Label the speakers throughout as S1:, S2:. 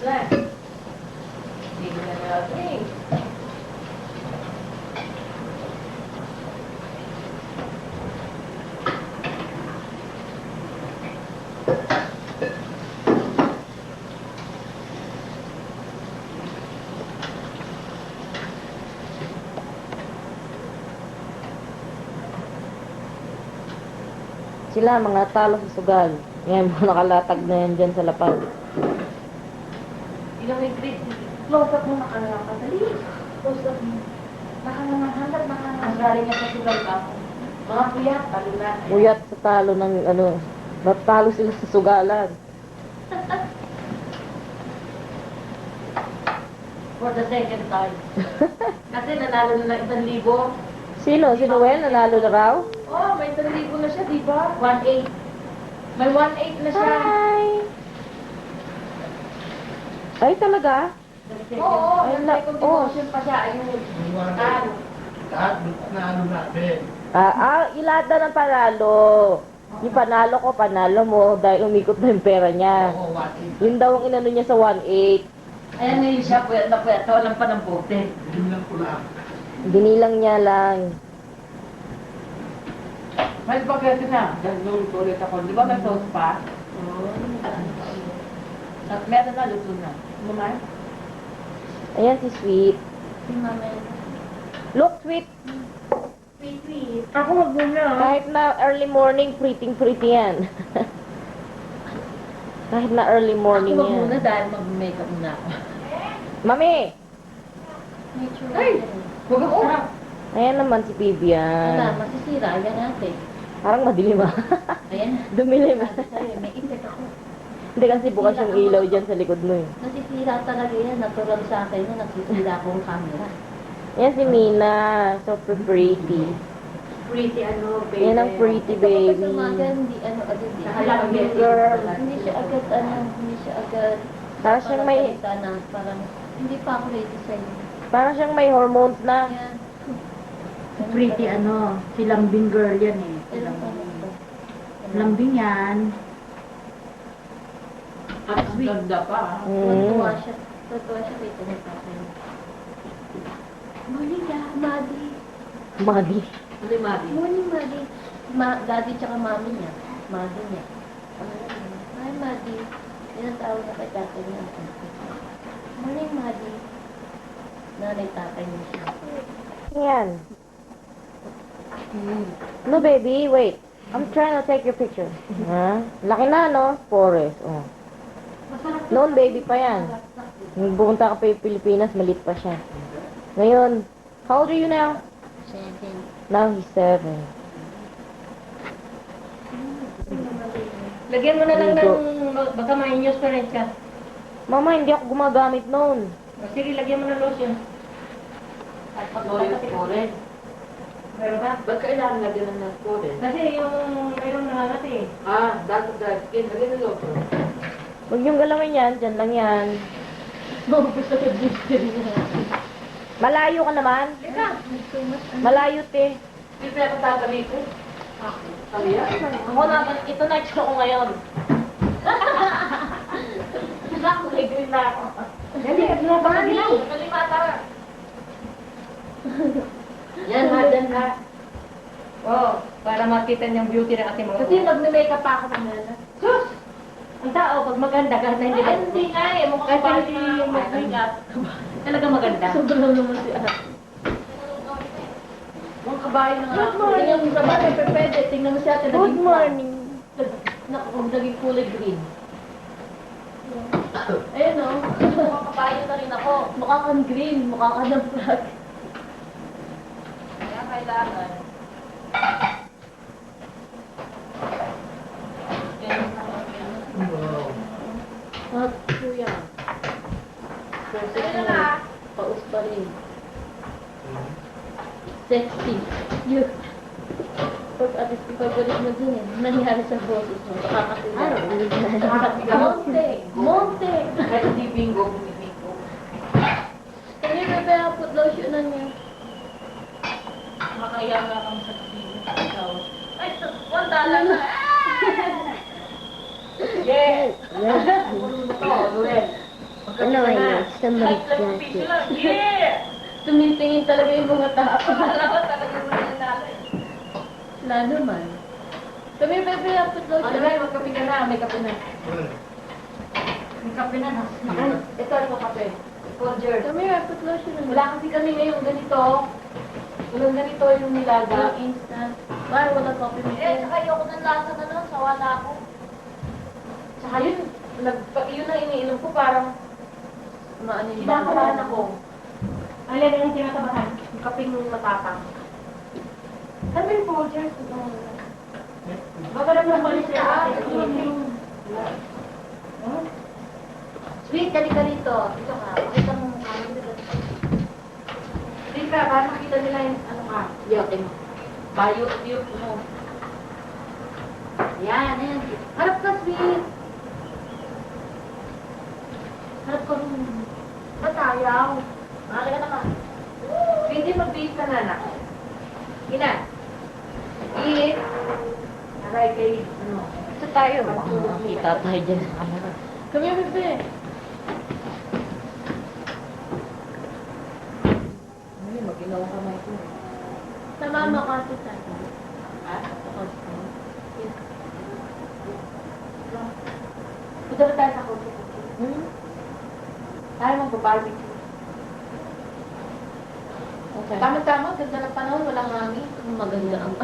S1: Wala. Hindi ko na natin.
S2: Sila, mga talo sa sugal. Yan, mga nakalatag na yan dyan sa lapag.
S1: Ilang yung grade? Close up mo nakalaka. Dali. Close up mo. Nakahanap. Ang galing niya sa sugal ka. Mga kuya, talo na.
S2: Uyat sa talo ng, ano, natalo sila sa sugalan.
S1: For the second time. Kasi nanalo na ng 1,000.
S2: Sino? Si Noel? Nanalo na raw?
S1: Oh, may 1,000 na siya, di ba? 1,800. May 1,800 na siya.
S2: Hi! Ay, talaga?
S1: Oo,
S2: Ay,
S1: may second
S2: oh.
S1: demotion pa siya. Ayun. Talo.
S3: Lahat na ano natin.
S2: Lahat na ng panalo. Yung panalo ko, panalo mo, dahil umikot na yung pera niya.
S3: Oo, wati.
S2: Yun daw ang inano niya sa 1.8.
S1: Ayan ngayon siya, puyat na puyat. Walang pa ng bote.
S3: Hindi lang ko lang.
S2: Binilang niya lang.
S1: May spaghetti na. Dahil ulit ako. Di ba may sauce pa? At meron na, luto na. Lumay?
S2: Ayan si Sweet.
S1: Si mama.
S2: Look, Sweet.
S1: Sweet. Ako magmuna.
S2: Kahit na early morning, pretty yan. Kahit na early morning
S1: Ako magmuna
S2: yan.
S1: dahil mag-makeup muna ako.
S2: Mami!
S1: Ay! Huwag ako.
S2: Ayan naman si
S1: Wala,
S2: Vivian.
S1: masisira. Ayan natin.
S2: Parang madilim ah.
S1: Ayan.
S2: Dumilim.
S1: Sabi, may insect ako.
S2: Hindi kasi bukas yung ilaw dyan sa likod mo eh.
S1: Nasisira talaga yan. Natural sa akin na nagsisira akong camera.
S2: Ayan si Mina. So pretty.
S1: Pretty ano, baby.
S2: Yan ang pretty
S1: Ito
S2: baby.
S1: kapag umaga, hindi ano agad eh.
S2: Happy girl.
S1: Hindi siya agad ano, hindi siya agad.
S2: Parang siyang may,
S1: salita na, parang hindi pa ako ready sa'yo.
S2: parang siyang may hormones na.
S1: Yan.
S4: Pretty ano, si lambing girl yan eh. Si
S1: Ilan pa
S4: lambing.
S1: na ito?
S4: Lambing yan.
S1: Ang ganda pa.
S2: Mm.
S1: Tuwa siya. Tuwa siya kay tumatapay. Morning, Madi.
S2: Madi.
S1: Ano yung Madi? Morning, Madi. Daddy tsaka mami niya. Madi niya. Hi, Madi. Yan ang tawag na kay tatay niya. Morning, Madi. Nanay tatay niya siya.
S2: Yan. No baby, wait. I'm trying to take your picture. Ha? Laki na no? Forest. Oh. Noon baby pa yan. Nung pumunta ka pa yung Pilipinas, malit pa siya. Ngayon, how old are you now?
S1: 7.
S2: Now he's 7.
S1: Lagyan mo na lang
S2: Ligo.
S1: ng, baka ma-inyos pa rin ka.
S2: Mama, hindi ako gumagamit noon.
S1: Sige, lagyan mo ng lotion. At pag-lotion. Meron ba?
S5: Ba't kailangan lagyan ng naskorin?
S1: Kasi yung mayroong nangangat eh.
S5: Dapat dahil skin, lagyan ng lotion.
S2: Huwag yung galawin yan, dyan lang yan.
S1: Maubos na yung blister niya.
S2: Malayo ka naman.
S1: Teka,
S2: Malayo te.
S5: Hindi pa ako tatali ko. Kaya?
S2: Ako na, ito na gusto ko ngayon.
S1: may green na ako.
S5: Dali, ano ba?
S1: Kalimata.
S5: Yan, hadan ha.
S1: Oh, para makita niyang beauty ng ating mga
S5: Kasi nag-makeup pa ako ng nana.
S1: Sus! Ang tao, pag maganda, kahit na hindi
S5: Ay, hindi nga eh. Mukhang
S1: Kahit
S5: party
S1: hindi
S5: yung mag-makeup.
S1: talaga maganda.
S5: Sobrang naman si Anak. Mukhang kabayo na nga.
S1: Good morning.
S5: Tingnan mo sa bata, pwede. Tingnan mo siya.
S2: Good morning.
S5: Kung naging kulay green. Ayun o. Mukhang kabayo na rin ako. Mukha kang green. Mukha ka ng flag. Kaya kailangan. At kuya. Ayun na. Paus pa rin. Sexy. You. Pag alis ko pagbalit mo din eh. Nangyari sa boses mo. Nakakasila. Monte! Monte!
S1: Kahit hindi bingo, hindi bingo.
S5: Kaya bebe, put lotion na niya.
S1: Makaya nga kang sa ikaw. Ay, $1 na.
S5: Yes!
S2: Yes.
S1: Ito, Luel.
S5: Ano ba yun? Summary jacket. Tumitingin talaga yung mga tao. Wala naman. Kami pepeyapit daw
S2: Ano
S5: siya.
S2: ba, magkape ka na, may kape na.
S4: May kape na na.
S2: Ito, ito kape. Folger.
S5: Kami pepeyapit daw siya.
S2: Wala kasi kami ngayon ganito. Walang ganito yung nilaga.
S5: Walang instant. Parang walang coffee maker.
S2: Saka ayoko ng lasa na nun, sawa na ako. Saka yun, yun ang iniinom ko, parang
S5: Maano yung
S2: kinakabahan ako.
S4: Alin ang tinatabahan?
S2: Yung kaping matapang.
S4: Ano yung Folgers?
S2: Baka naman malis siya. Sweet, ka dito. Dito ka. Pakita mo mukha mo. Sweet ka, para makita nila yung ano ka. Yote mo. Bayot mo. Yan, yan. Harap ka, Sweet. Harap ka rin. Ba't ayaw? Mahal ka naman. Sweetie, mag-behave ka na, anak. Ina. Eat. Aray kay, ano.
S5: Ito tayo. Makita tayo dyan sa camera. Kami bebe.
S2: Ano, mag-inaw ka na ito.
S5: Namama kasi sa akin.
S2: Ha?
S5: Ako sa
S2: Punta na tayo sa kote. Tayo mag-barbecue.
S5: Okay.
S2: Tama-tama, ganda ng panahon, walang hangin.
S5: Maganda ang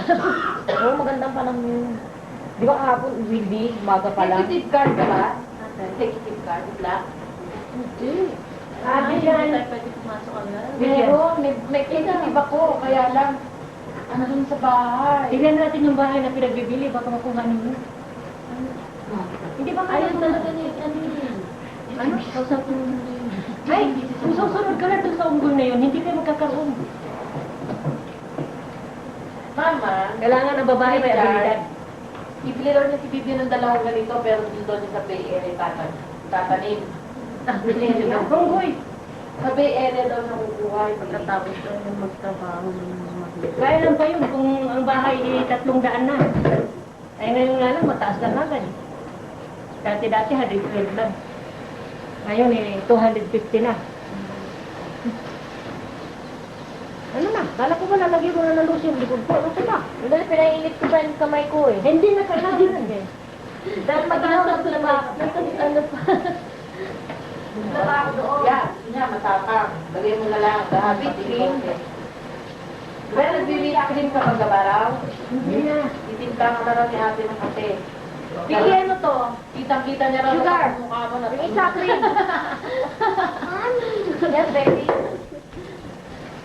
S2: Oo, magandang panahon yun. Di ba kahapon, windy, umaga pa lang? Executive card ka ba? Executive card, black.
S5: Hindi.
S4: Ah,
S5: Hindi
S4: yan.
S5: tayo pwede pumasok agad.
S2: Meron, may executive ako, kaya lang, ano dun sa bahay.
S4: Tignan natin yung bahay na pinagbibili, baka makuha ninyo. Hindi ba
S5: Ayun
S4: kaya
S5: talaga ni ano yun. Ano? Kausapin mo na yun.
S4: Ay, kung susunod ka na dun sa unggol na yun, hindi kayo magkakaroon.
S2: Mama,
S4: Kailangan ng babae may abilidad.
S2: ibili daw niya si Vivian ng dalawang ganito, pero dito niya sa Bay Area tatanim.
S4: Bunggoy.
S2: Sa Bay Area daw nakukuha yung
S5: Pagkatapos ko yung magtrabaho yung magbibigay.
S4: Kaya lang pa yun kung ang bahay ay 300 na. Ay ngayon nga lang, mataas na agad. Dati 112 lang. Ngayon eh, 250 na. Ano na? Kala ko ba lalagyan mo na ng lotion? Likod ko. Ano ba?
S2: Dahil pinainit ko pa yung kamay ko eh.
S4: Hindi na kailangan eh.
S2: Dahil maginaw na ito na
S5: Ano pa?
S2: Yan, yan, matapang. Lagay mo na lang. Whipped cream. Well, nag-whipped cream ka pag gabaraw.
S4: Hindi na.
S2: Titimpla ka na raw ni ate ng kape.
S5: Bigli ano to?
S2: Kitang-kita niya raw
S5: Sugar.
S2: sa mukha mo na.
S5: Yung isa cream.
S2: Yes, baby.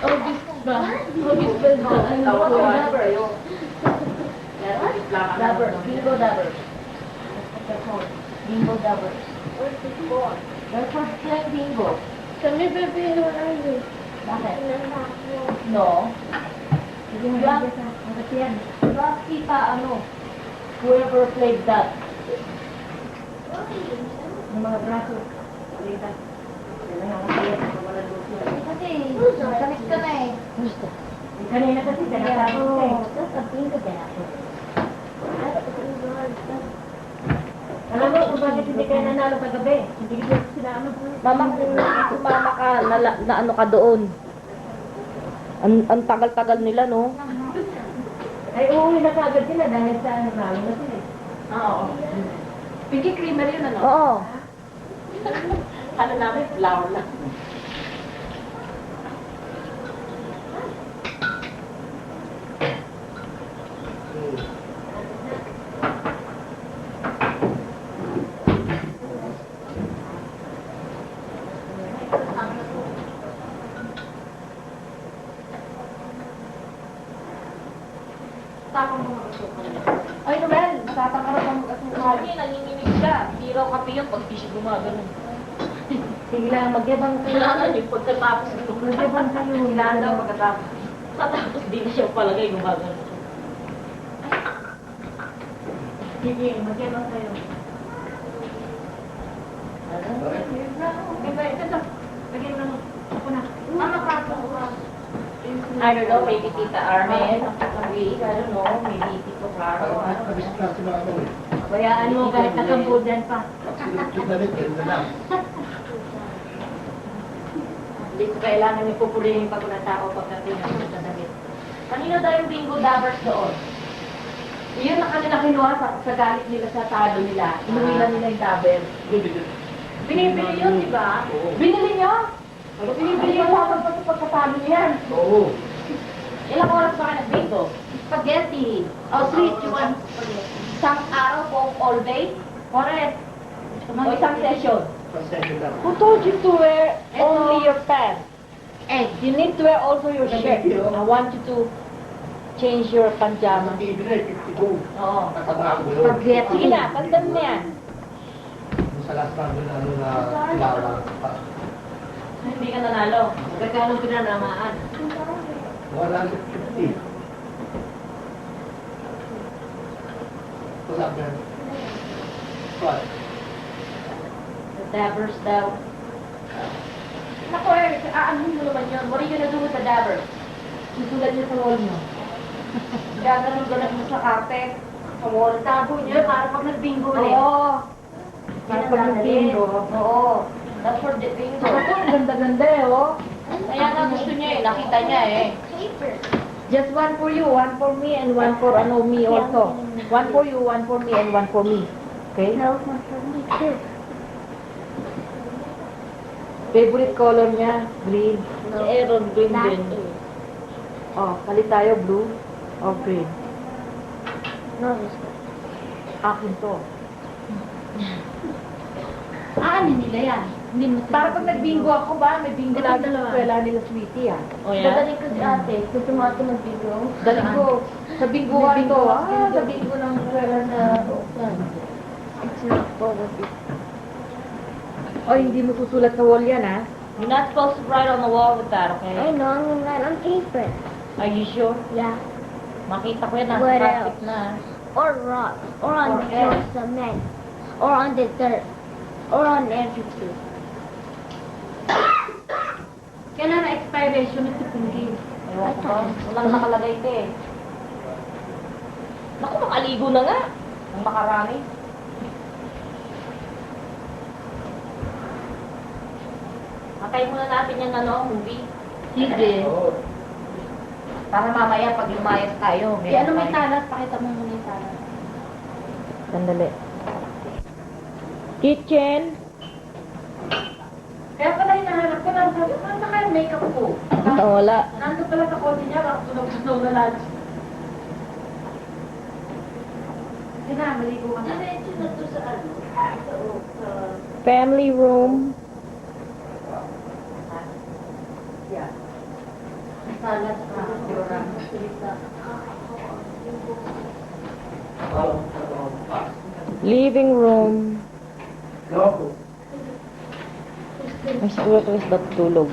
S5: Oh, bis ba? Oh, bis ba?
S2: Tawag ko number yun. Yan, titimpla ka na.
S5: Dabber. Bingo dabber. Bingo dabber.
S2: Your first time bingo.
S5: Kami bebe, wala yun.
S2: Bakit?
S5: No.
S4: Black. Bakit yan?
S2: Plus kita, ano, whoever played that.
S4: Yung mga braso. Palita. Kailangan kaya wala lotion.
S2: Kasi, salit ka na eh.
S5: Gusto.
S4: Kanina kasi tinatapos ka eh.
S5: Sasabihin ko din ako.
S4: Alam mo kung bakit hindi kayo nanalo kagabi? Hindi ko sila ano.
S2: Mama, kung sumama ka, na ano ka doon. Ang tagal-tagal nila, no?
S4: Ay, uuwi na kagad sila dahil sa ano na sila.
S2: Oo. Pinky creamer yun, ano? Oo. Ano namin, flour lang. Ay, Noel, natatangarap ang mag-asukal.
S5: Hindi, nanginginig siya. Hindi raw kape yun pag di siya gumagano.
S4: Sige lang, magyabang kayo.
S5: Kailangan yung pagkatapos ng
S4: Magyabang kayo.
S2: Kailangan daw pagkatapos.
S5: Tapos di na siya palagay gumagano.
S4: Sige, magyabang kayo. Ito. Lagyan mo. Ako na.
S2: Mama, kaso I don't know, maybe Tita Armin, I don't know, maybe Tito Claro, I don't
S3: Kabis
S2: know.
S3: na sila ako eh.
S4: Bayaan mo kahit nakampudan pa.
S3: Pinalit, ganda lang.
S4: Hindi ko kailangan yung pupulihin pag ng tao pagdating ng dadamit. Kanino daw yung bingo dabbers doon? Iyon na kanila kinuha sa galit nila sa talo nila. Inuwi na nila yung dabbers. Binibili yun, di ba? Binili nyo? Binibili yung tapos sa pagkatalo niyan.
S3: Oo.
S4: Ilang oras ba kayo nag-bingo?
S1: Spaghetti.
S4: Oh, sweet, you want
S1: Spaghetti.
S4: isang araw po all day? Correct. O isang session.
S3: Pasensya lang.
S2: Who told you to wear only your pants?
S1: Egg.
S2: You need to wear also your shirt. I want you to change your pajama.
S3: Hindi na, 52.
S4: Oo.
S3: Nakatago yun.
S1: Spaghetti.
S2: Sige na, tandaan mo yan.
S3: Yung sa last round na ano na kilala.
S4: Hindi ka nanalo. Magkano pinanamaan?
S3: Wala 50. What's up, man? What?
S4: The dabbers daw. Naku, Eric, aanhin mo naman yun. What are you gonna do with the dabbers? Susulat niyo sa wall niyo. Gaganon-ganon mo sa carpet. Sa wall. Tago niyo para pag nag-bingo ulit. Oo. Para pag nag-bingo. Oo. That's for the bingo. Ito, ang ganda-ganda eh, oh. Kaya nga gusto niya eh. Nakita niya eh.
S1: Paper.
S2: Just one for you, one for me, and one for me also. One for you, one for me, and one for me. Okay?
S1: No, one for me too.
S2: Favorite color niya, green.
S1: No.
S2: Si Aaron, green
S1: That
S2: din.
S1: is.
S2: Oh, palit tayo, blue or green.
S1: No, this one.
S2: Akin to.
S1: Aanin nila yan. Hindi mo
S2: Para pag nag-bingo ako ba, may bingo
S1: Ito
S2: lagi
S1: dalawa.
S2: sa eskwela nila, sweetie ah.
S4: O
S1: Dadaling ko si ate. Gusto mo ate mag-video?
S2: Daling ko, sa bingoan to, sa bingo ng eskwela na
S1: Oakland. It's not probably.
S2: Oh, hindi mo susulat sa wall yan ah.
S4: You're not supposed to write on the wall with that, okay?
S1: I know, I'm gonna write on paper.
S4: Are you sure?
S1: Yeah.
S4: Makita ko yan, nasa
S1: What
S4: plastic
S1: else?
S4: na.
S1: Or rock. Or on
S4: Or
S1: the floor
S4: air.
S1: cement. Or on the dirt. Or on everything.
S4: Kailan na expiration ito pinggin? Ewan ko ba? Walang nakalagay ito eh. Naku, makaligo na nga. Ang makarami. Patay muna natin yung ano, movie.
S1: Sige.
S3: Oo.
S4: Para mamaya pag lumayas tayo.
S1: Eh, ano may talas? Pakita mo muna yung talas.
S2: Sandali. Kitchen.
S4: Kaya pala hinahanap ko lang sabi, saan kaya yung makeup ko?
S2: Wala.
S4: Nandun pala sa kotse niya, sunog-sunog na lunch. Sige na, maligo ka na.
S1: Diretso na to sa ano? Sa
S2: Family room.
S1: talas na.
S2: Living room.
S3: Go.
S2: May siguro is ba't tulog.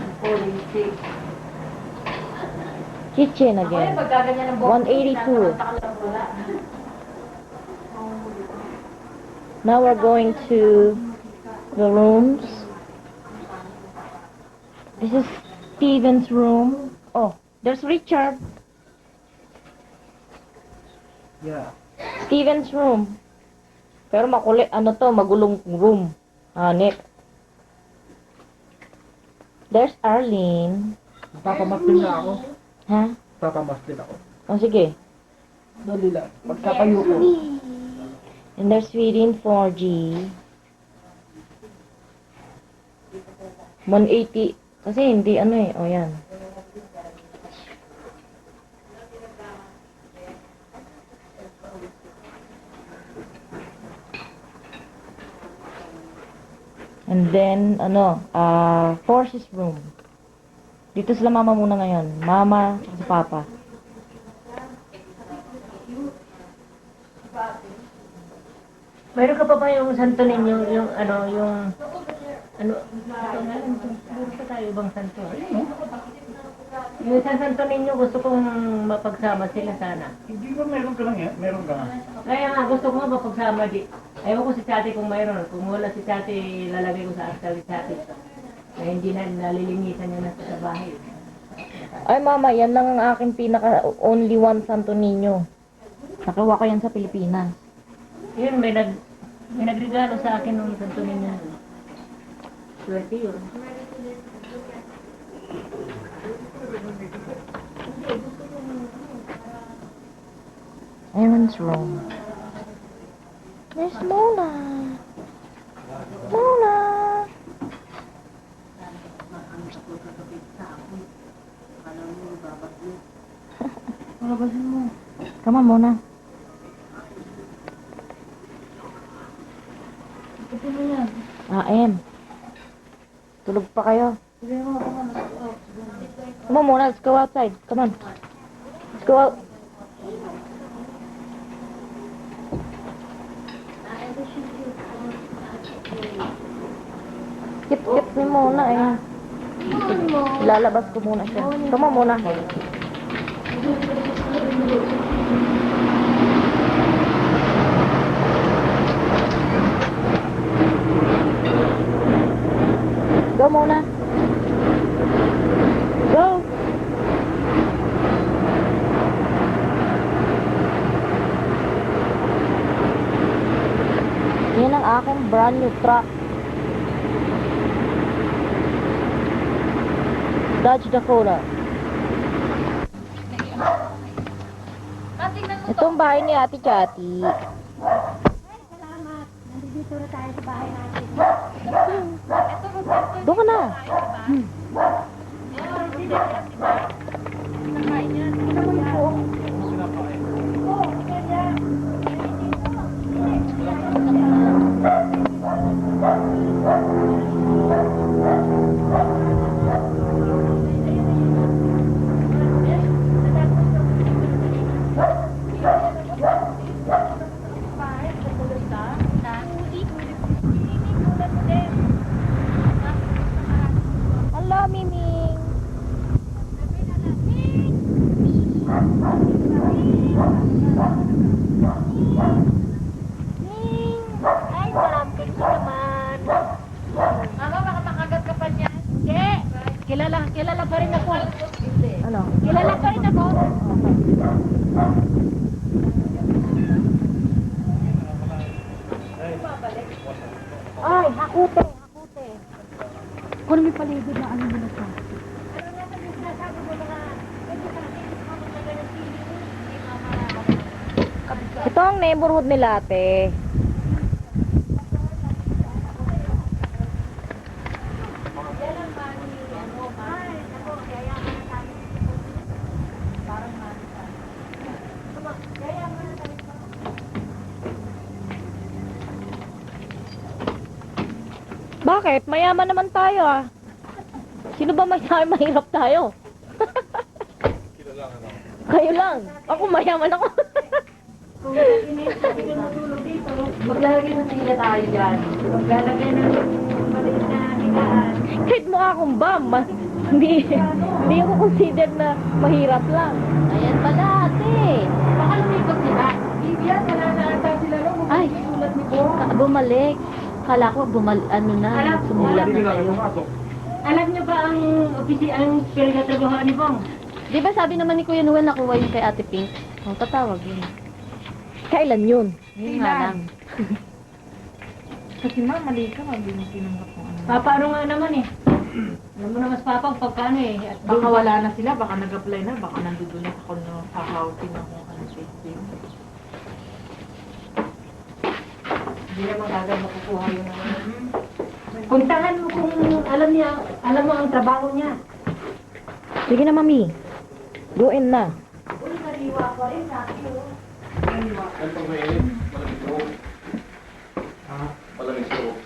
S2: Kitchen
S4: Ako yung
S2: again.
S4: pagkaganyan ng box.
S2: 182.
S4: Wala.
S2: Now we're going to the rooms. This is Steven's room. Oh, there's Richard.
S3: Yeah.
S2: Steven's room. Pero makulit, ano to, magulong room. Hanip. There's Arlene.
S3: Papamastin na ako.
S2: Ha?
S3: Papamastin ako.
S2: O sige.
S3: Dali lang. Pagkatayo ko.
S2: And there's Sweetie in 4G. 180. Kasi hindi ano eh. O yan. And then, Forces room. Dito sila mama muna ngayon. Mama, at si papa.
S4: Mayroon ka pa ba yung santo ninyo, yung meron pa tayo bang santo? Yung isang santo ninyo, gusto kong mapagsama sila sana.
S3: Hindi ba meron ka lang yan? Meron ka nga.
S4: Kaya nga, gusto ko nga mapagsama di. Ayaw ko si Chati kung mayroon. Kung wala si Chati, lalagay ko sa astal ni Chati. Kaya hindi na nalilinisan niya na sa bahay.
S2: Ay mama, yan lang ang aking pinaka only one Santo Niño. Nakuha ko yan sa Pilipinas.
S4: Yun, may nagregalo sa akin ng santo ninyo. Swerte yun.
S2: Aaron's room. There's Mona. Mona. Come on, Mona. M. Tulog pa kayo. Come on, Mona. Let's go outside. Come on. Let's go out. Skip ni Mona eh. Lalabas ko muna siya. Come on, Mona. Go, Mona. Go. Yan ang aking brand new truck. Dodge Dakota. Ito ang bahay ni Ate Chati.
S5: Salamat. Nandito na tayo sa bahay natin.
S2: Doon ka na. Hello, Miming.
S5: Ay, salamat ka naman.
S4: Mama, baka makagat ka pa niya.
S5: Hindi. Kilala pa rin ako.
S2: Ano?
S5: Kilala pa rin ako. Ay, hakute. Kung may paligid na ano nila sa.
S2: Ito ang neighborhood nila, ate. Bakit? Mayaman naman tayo ah. Sino ba mahirap tayo? Kayo lang. Ako mayaman ako.
S4: Maglalagay ng sila tayo dyan. Maglalagay ng maliit na higaan.
S2: Kahit mukha akong bam, hindi ako consider na mahirap lang.
S1: Ayan pala, ate.
S4: Baka lumikot sila. Vivian, wala na ata sila no?
S1: Ay,
S4: Sulat ni Bo.
S1: bumalik. Kala ko ano na, sumulat na kayo.
S4: Alam niyo ba ang ang pinagtatrabaho ni Bong?
S1: Di ba sabi naman ni Kuya Noel nakuha yun kay Ate Pink? Oh, tatawag yun.
S2: Kailan yun?
S1: Yun nga lang.
S5: Kasi ma, mali ka. Mabilis tinanggap mo.
S4: Papa, ano nga naman eh. Alam mo na mas papa pagkano eh. At
S5: Baka wala na sila, baka nag-apply na, baka nandun na ako na kakautin ako ano safety.
S4: hindi naman agad makukuha yun. Puntahan mo kung alam mo ang trabaho niya.
S2: Sige na, mami. Go in na.
S4: Uy, nariwa ko rin sa akin.
S3: Yan pag mainit, malamig sa loob. Malamig sa loob.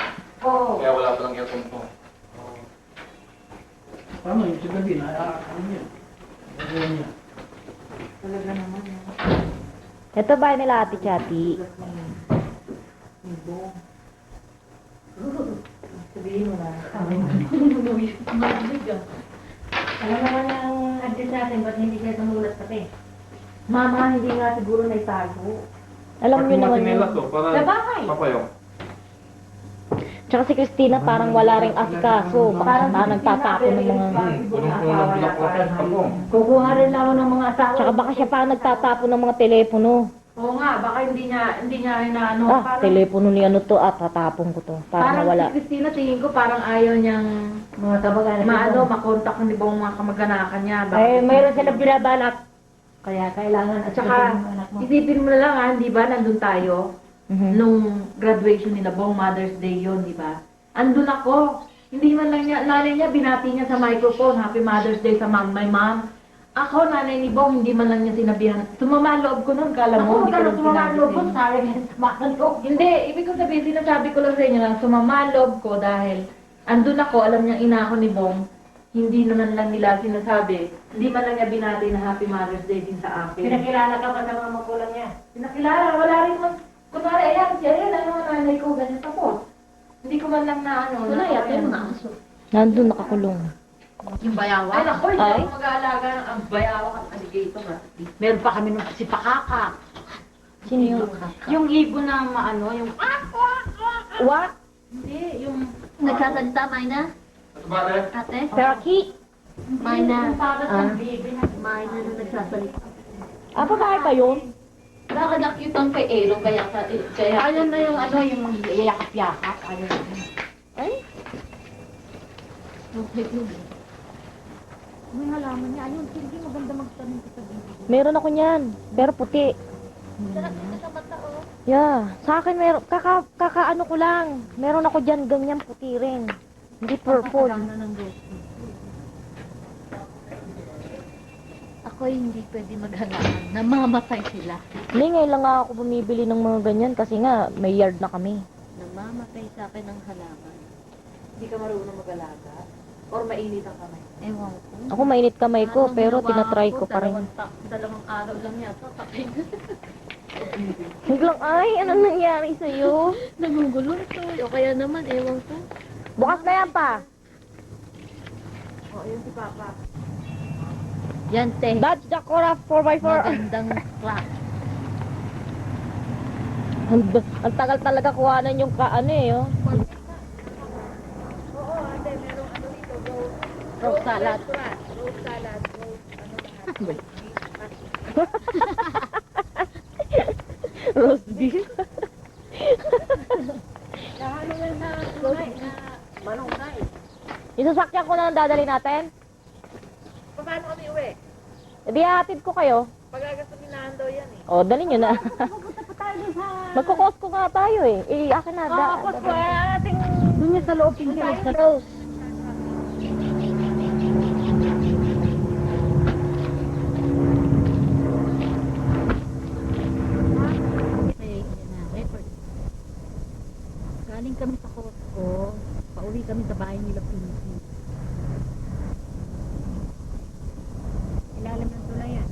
S4: Oo.
S3: Kaya wala palang aircon to.
S6: Paano yung sabihin? Ano yun? Ano niya?
S5: Talaga naman.
S2: Ito bahay nila Ate Chati.
S5: Sabihin mo na.
S4: Alam naman ang address natin, ba't hindi siya tumulat pati?
S5: Mama, hindi nga siguro na itago.
S2: Alam niyo naman yun.
S4: Sa bahay.
S3: Papayong.
S2: Tsaka si Christina parang wala ring asikaso. Baka siya nagtatapon ng mga...
S3: Punong-puno ng black rocket ako.
S4: Kukuha rin lang ako ng mga asawa.
S2: Tsaka baka siya parang nagtatapon ng mga telepono.
S4: Oo nga, baka hindi niya rin na ano.
S2: Telepono ni ano to, tatapon ko to. Para
S4: Parang
S2: mawala.
S4: si Christina, tingin ko parang ayaw niyang
S1: Mga kamag-anak.
S4: makontak ni Bong mga kamag-anakan niya.
S1: Mayroon siya na binabalak. Kaya kailangan
S4: At saka, isipin mo na lang di ba, nandun tayo,
S2: Mhm.
S4: nung graduation ni Bong, Mother's Day yon di ba? Andun ako. Hindi man lang niya, nanay niya, binati niya sa microphone, Happy Mother's Day sa mom, my mom. Ako, nanay ni Bong, hindi man lang niya sinabihan. Sumama loob ko nun, kala mo, hindi ko lang sinabi sa inyo.
S1: Sayang yan, sumakaloob.
S4: Hindi, ibig ko sabihin, sinasabi ko lang sa inyo lang, sumama loob ko dahil andun ako, alam niyang ina ako ni Bong, hindi naman lang nila sinasabi. Hindi man lang niya binati na Happy Mother's Day din sa akin.
S1: Pinakilala ka ba sa mga magulang niya?
S4: Pinakilala, wala rin man. Kunwari, ayan, siya rin, ano, nanay ko, ganyan tapos. Hindi ko man lang na ano.
S1: Wala
S4: na-
S1: yata yung mga aso.
S2: Nandun nakakulong.
S1: Yung bayawa.
S4: Ay, naku, hindi
S2: Ay.
S4: ako mag-aalaga ng ang bayawak at alligator. Meron pa kami nung si Pakaka.
S2: Sino yun?
S4: Yung ibon na maano, yung...
S2: What?
S4: Hindi, yung...
S5: Nagsasalita, Mayna? Ate?
S2: Parakeet?
S5: Mayna.
S4: Yung para sa baby na...
S5: Mayna na nagsasalita.
S2: Babae ba yun?
S5: Baka nakita ang kay Elo, kaya
S4: Ayun na yung ano, yung yakap-yakap. Ayun.
S5: may halaman niya. Ayun, hindi maganda magtanong sa sabihin.
S2: Meron ako niyan. Pero puti. Yeah. Sa akin meron. Kakaano ko lang. Meron ako dyan ganyan puti rin. Hindi purple.
S5: Ako hindi pwede maghalaman. Namamatay sila.
S2: Hindi, ngayon lang nga ako bumibili ng mga ganyan kasi nga may yard na kami.
S5: Namamatay sa akin ang halaman.
S4: Hindi ka marunong mag-alaga? Or mainit ang kamay?
S5: Ewan ko.
S2: Ako mainit kamay ko
S5: Parang
S2: pero
S5: ginawa
S2: tinatry
S5: ko,
S2: ko pa rin.
S5: Dalawang araw lang yata. Tapos
S2: Biglang, ay, ano nangyari sa'yo?
S5: nagugulong to. O kaya naman, ewan ko.
S2: Bukas na yan pa.
S4: Oh, yun si Papa.
S5: Yan, te.
S2: Dodge the Cora 4x4.
S5: Magandang clock.
S2: Ang tagal talaga kuhanan yung ano eh, oh.
S5: Roast salad.
S2: Roast beef. Isasakyan ko na ang dadali natin.
S4: Paano kami uwi?
S2: Hindi, hatid ko kayo.
S4: Pagagasolinahan daw yan eh.
S2: O, dali nyo na. Magkukos ko nga tayo eh. Akin na.
S5: Doon niya sa loob yung sa Rose. Galing kami sa Costco. Pauwi kami sa bahay nila Pinky. Ilalim ng tulay yan.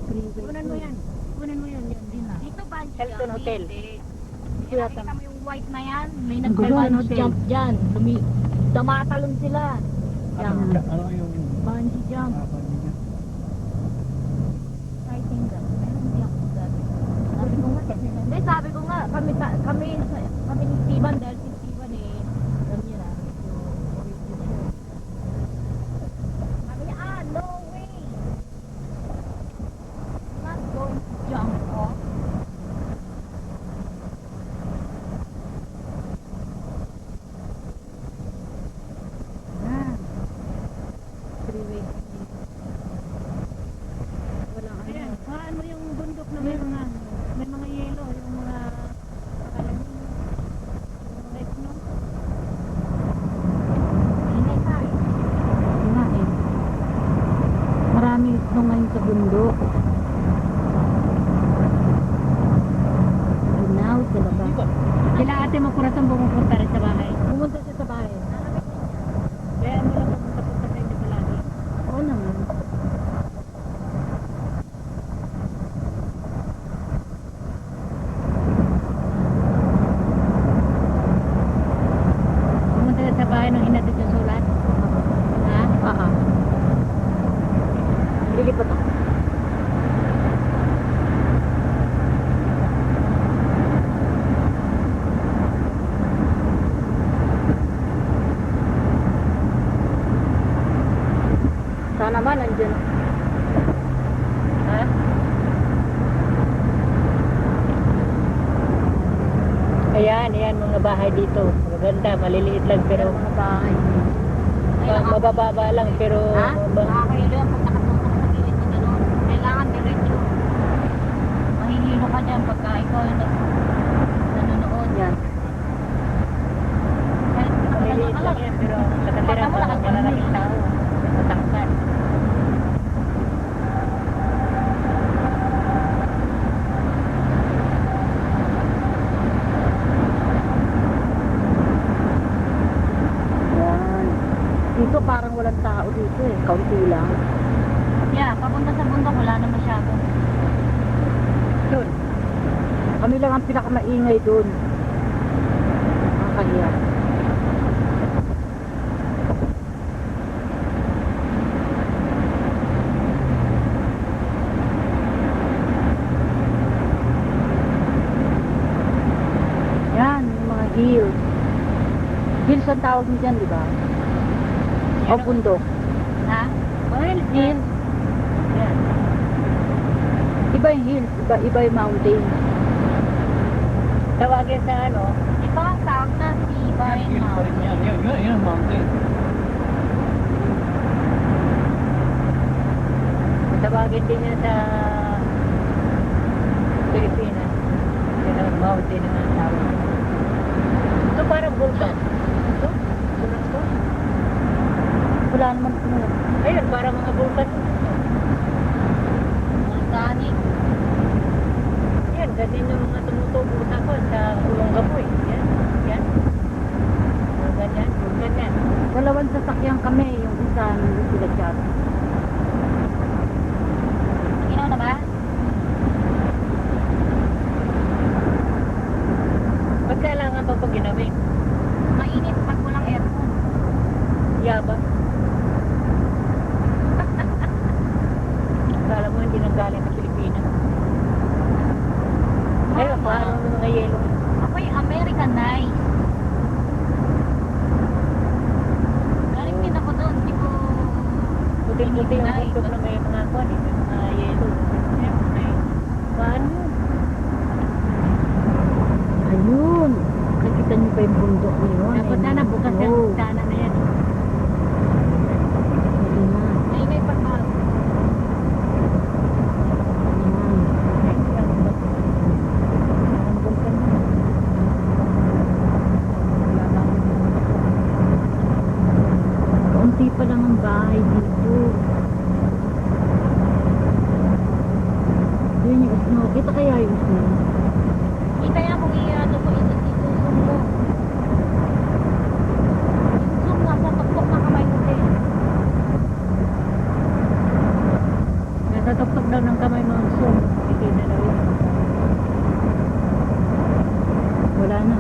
S5: Freeway. Kunan mo yan. Kunan mo yan. Yan din na. Dito ba?
S2: Hilton Hotel.
S5: Nakita mo yung white na yan? May nag-bungee jump dyan. Tumatalon sila. Yan.
S6: Ano yung...
S5: Bungee jump. Exciting daw. Meron hindi ako sabi. Sabi ko nga, kami ni Steven, dahil si Steven eh, alam niya na, sabi niya, no way! Not going to jump off. Freeway. Wala ka na. Paano yung bundok na may mga yelo, yung mga akala niyo, yung mga snow. Inay pa eh. Nga eh. Maraming snow ngayon sa bundok. Now, sa baba. Sila ate Makuratong pumupunta rin sa bahay. Pumunta siya sa bahay. Kaya mo lang pumunta sa inyo palagi. Oo naman. Pumunta ka sa bahay nung hinatid yung sulat? Ha? Oo. Lilipat ako.
S2: Sana naman, andyan.
S4: Ha?
S2: Yan mga bahay dito. Maganda, maliliit lang pero
S5: Mga bahay.
S2: mabababa lang pero
S5: Nakakahilo yan pag nakatutok sa gilid na gano'n. Kailangan diretso. Mahihilo ka dyan pagka ikaw yung nanonood. Yan. Kahit
S2: maliliit
S5: nakasano ka
S2: lang
S5: lang.
S2: yan pero sa katira
S5: Mata mo lang ang
S2: maraming tao. Matangkad.
S5: Yan. Dito parang walang tao dito eh. Kaunti lang. Yeah, papunta sa bundok wala na masyado.
S2: Doon.
S5: Kami lang ang pinakamaingay doon. Nakakahiya. Yan, yung mga hills. Hills ang tawag mo dyan, di ba? O bundok. Ha?
S2: Well,
S5: Hills.
S2: yan.
S5: Iba yung hills, iba yung mountain.
S2: Tawagin sa ano,
S5: Iba ang tawag na iba yung
S6: Yun pa rin yan. Yun ang mountain.
S2: tawagin din yan sa Pilipinas. Yan ang mountain na nga tawag. Ito parang vulkan. Ito? Sunak to?
S5: Wala naman tumulong.
S2: Ayun, parang mga vulkan.
S5: Volcanic.
S2: Yan, ganyan yung mga tumutubo sa ulong gaboy. Yan, yan. Mga ganyan, vulkan yan.
S5: Dalawang sasakyan kami, yung isa nandun sila dyan. Ikaw na ba?
S2: Ba't kailangan pa pag ginawin?
S5: Mainit pag walang aircon.
S2: Yabang. Akala mo hindi nang galing sa Pilipinas. Ayun, paano ng mga yelo?
S5: Ako yung Americanized. Galing din ako doon, hindi ko...
S2: Puti-puti yung bundok na may mga kwan, may mga yelo. Paano yun?
S5: Ayun! Nakikita niyo pa yung bundok niyo.
S2: Dapat sana bukas yung sana na yan.
S5: Maingay pa pa. Kaunti pa lang ang bahay dito. Yun yung snow. Kita kaya yung snow? Kita niya kung i-ano ko isusum mo. Yung zoom nasa tuktok na kamay ko din.
S2: Nasa tuktok daw ng kamay mo ang zoom. Hindi na daw yun.
S5: Wala na.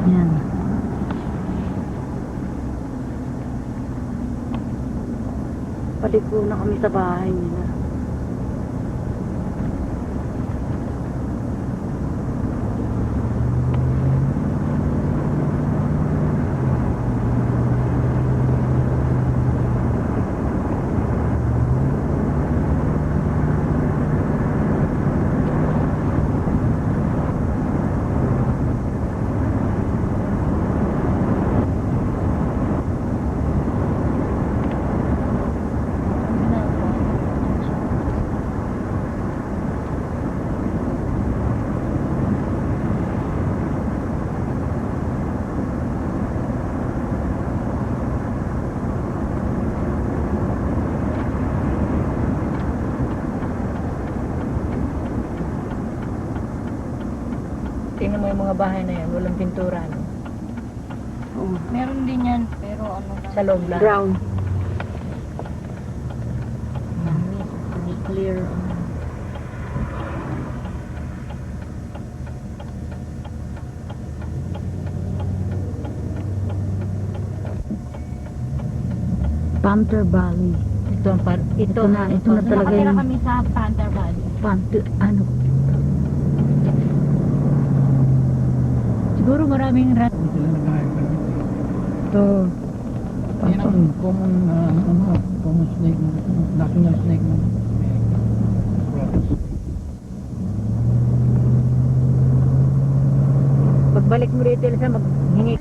S5: Yan. Paliko na kami sa bahay nila.
S2: Tingnan mo yung mga bahay na yan, walang pintura. No?
S5: Oo.
S1: Meron din yan, pero ano lang.
S2: Sa loob lang.
S5: Brown.
S1: Hindi clear.
S5: Panther Valley.
S2: Ito ang
S5: Ito na talaga
S1: Nakatira
S5: yung
S1: kami sa Panther Valley.
S5: Panther, ano?
S2: Siguro maraming rat.
S6: Sila nag-aayos.
S5: Ito.
S6: Yan ang common, common snake, national snake ng America. Crocus.
S2: Pagbalik mo rito, Elsa, maghingi.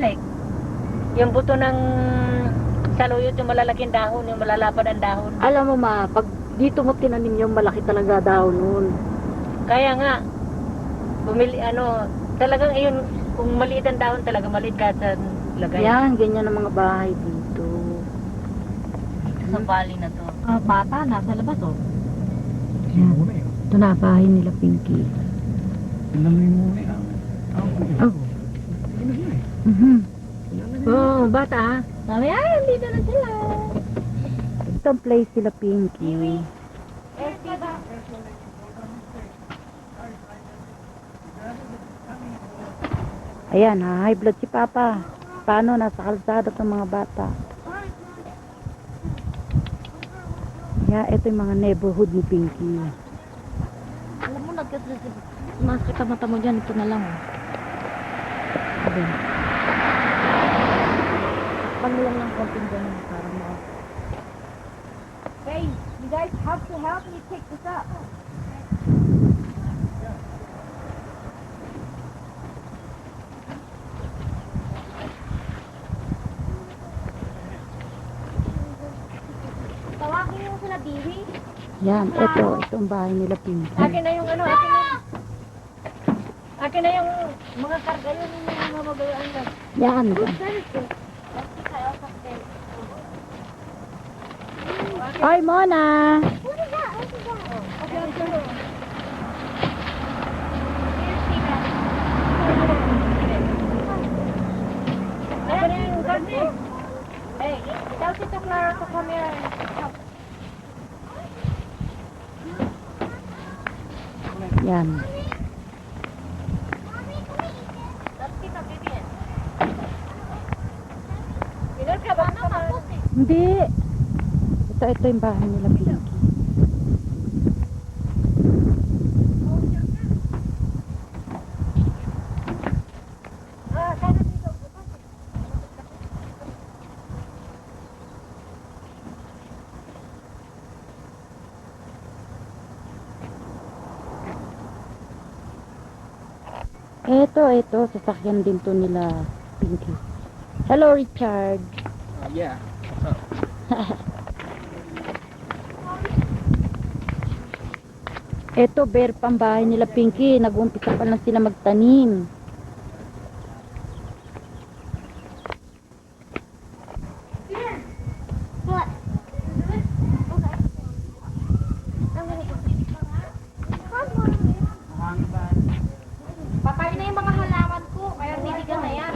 S2: Yung buto ng saluyot, yung malalaking dahon, yung malalapad ang dahon.
S5: Alam mo ma, pag dito mo tinanim yung malaki talaga daw noon.
S2: Kaya nga, bumili, talagang yun, kung maliit ang dahon talaga, maliit ka sa lagay.
S5: Yan, ganyan ang mga bahay dito.
S2: Sa bali na to.
S5: Bata, nasa labas oh.
S6: Yung muna yun.
S5: Ito na, bahay nila Pinky.
S6: Tingnan mo yung muna yun.
S5: Oh, bata ha? Sabi, ay, dito na sila. Ito ang place sila Pinky. Ayan, high blood si Papa. Paano, nasa kalsada itong mga bata. Yeah, ito yung mga neighborhood ni Pinky.
S1: Alam mo, masakit ang mata mo dyan. Ito na lang, oh.
S5: Sabi,
S1: Pag lang ng konting ganun para mo. Hey, you guys have to help me pick this up. Tawagin mo sila, Bibi.
S5: yan, itong bahay nila Pinky.
S2: Akin na yung akin na yung mga karga yun, yung mga magayaan na.
S5: Yan. Hoy, Mona!
S2: Akin na yung karga. Hey, tell Tita Clara to come here and help.
S5: Yan.
S2: That's Tita Vivian. Pinag ka ba naman?
S5: Hindi. Ito yung bahay nila Pinky. Ito, sasakyan din to nila Pinky. Hello, Richard.
S6: Yeah.
S5: Ito, bear pambahay nila Pinky. Nag-umpisa pa lang sila magtanim.
S1: What? Patay na yung mga halaman ko, kaya titigan na yan.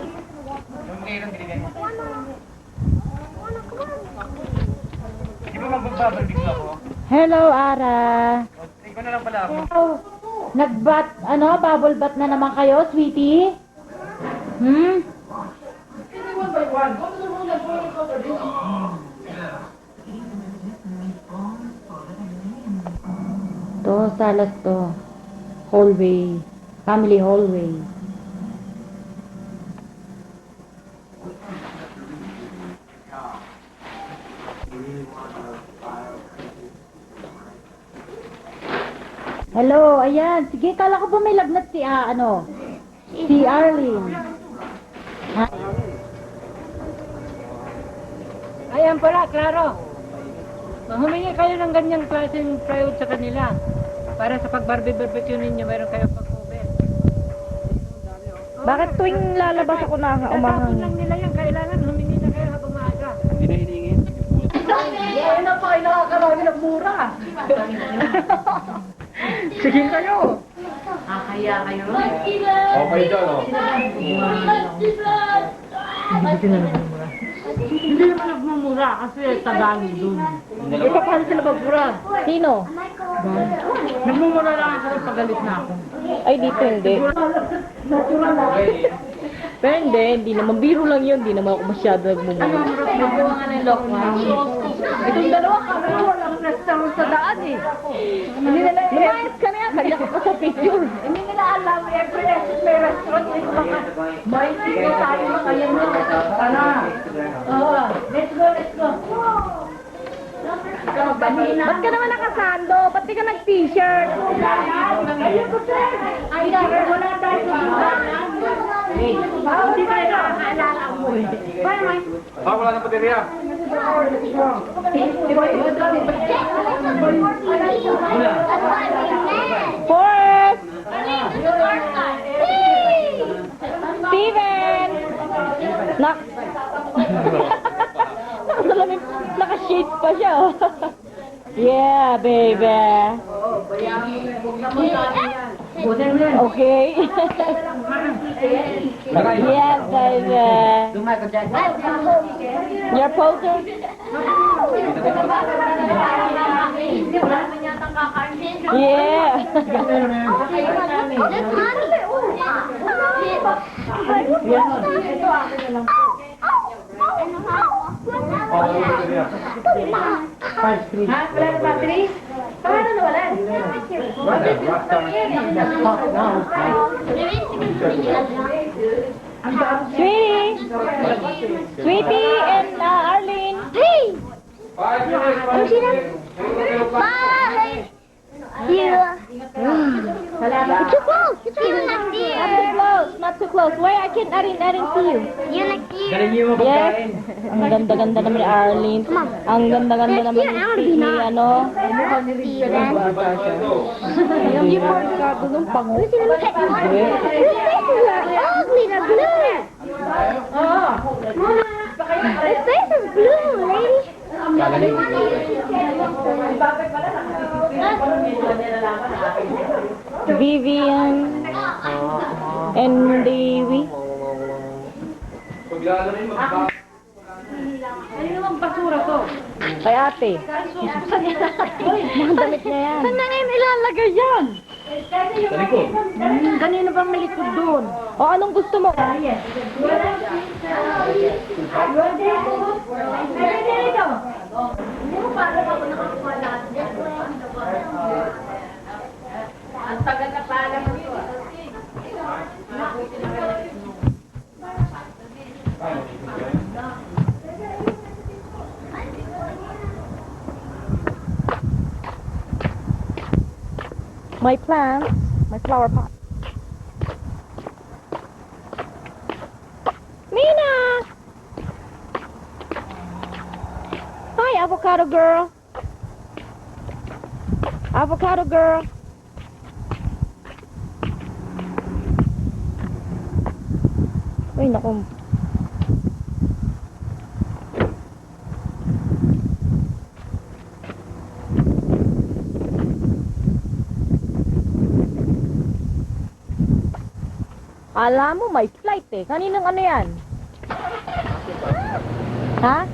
S3: Di ba magbababal bigla ko?
S5: Hello, Ara.
S3: Ikaw na lang pala ako.
S5: Bubble bath na naman kayo, sweetie? To, salas to. Hallway. Family hallway. Hello, ayan. Sige, kala ko ba may lagnat si, si Arlene. Ha?
S2: Ayan pala, Claro. Humingi kayo ng ganyang klaseng plywood sa kanila. Para sa pag-barbecue ninyo, meron kayong pag-cover.
S5: Bakit tuwing lalabas ako na
S2: Tatapon
S5: umahang?
S2: lang nila yan. Kailangan humingi na kayo habang maaga.
S6: Hindi na hiningin.
S2: Yan na pa, nakakarami ng mura. Sige kayo.
S3: Okay dyan, oh.
S2: Hindi naman nagmumura kasi Tagalog dun. Ito paano sila magmura?
S5: Sino?
S2: Nagmumura lang ako sa pagalit na ako.
S5: Ay, dito hindi. Pero hindi naman. Biro lang yun. Hindi naman ako masyado nagmumura.
S2: Nagawa nga ng lock Itong dalawa kami walang restaurant sa daan eh. Hindi nila
S5: Lumayas ka na yan. Kanya ka pa sa picture.
S2: Hindi nila alam, every exit may restaurant
S4: May sige tayo makayan mo. Tara. Oo, let's go, let's go. Ikaw, ganina.
S2: Ba't ka naman nakasando? Ba't di ka nag-t-shirt?
S4: Ay, wala tayo sa hindi tayo nakakaalala mo eh.
S3: Wala na pateriya.
S2: Forrest! Steven! Nakasalamin, naka-shade pa siya. Oh. Yeah, baby. Okay. Yeah, baby. Your poser? Yeah.
S4: Ha? Wala na battery? Paano nawalan?
S2: Sweetie! Sweetie and Arlene! Hey!
S5: Bye! Yeah.
S4: Salamat.
S5: Too close. You're too like
S2: Not too close, not too close. Why I can't see you?
S5: You like this.
S2: Yes. Ang ganda-ganda naman ni Arlene. Ang ganda-ganda naman ni ano.
S5: Steven.
S2: Yung porkado ng pango.
S5: Who's gonna look at you? Your faces are ugly. They're blue. His face is blue, lady.
S2: Vivian and Davy.
S4: Ano namang basura to?
S2: Kay ate. Mga damit niya yan. Saan na ngayon ilalagay yan?
S4: Kanino bang may likod doon?
S2: O anong gusto mo?
S4: Ang tagal na pala mo ito.
S2: My plants, my flower pot. Mina! Hi, avocado girl. Avocado girl. Uy, naku. Alam mo, may flight eh. Kaninang ano yan? Ha?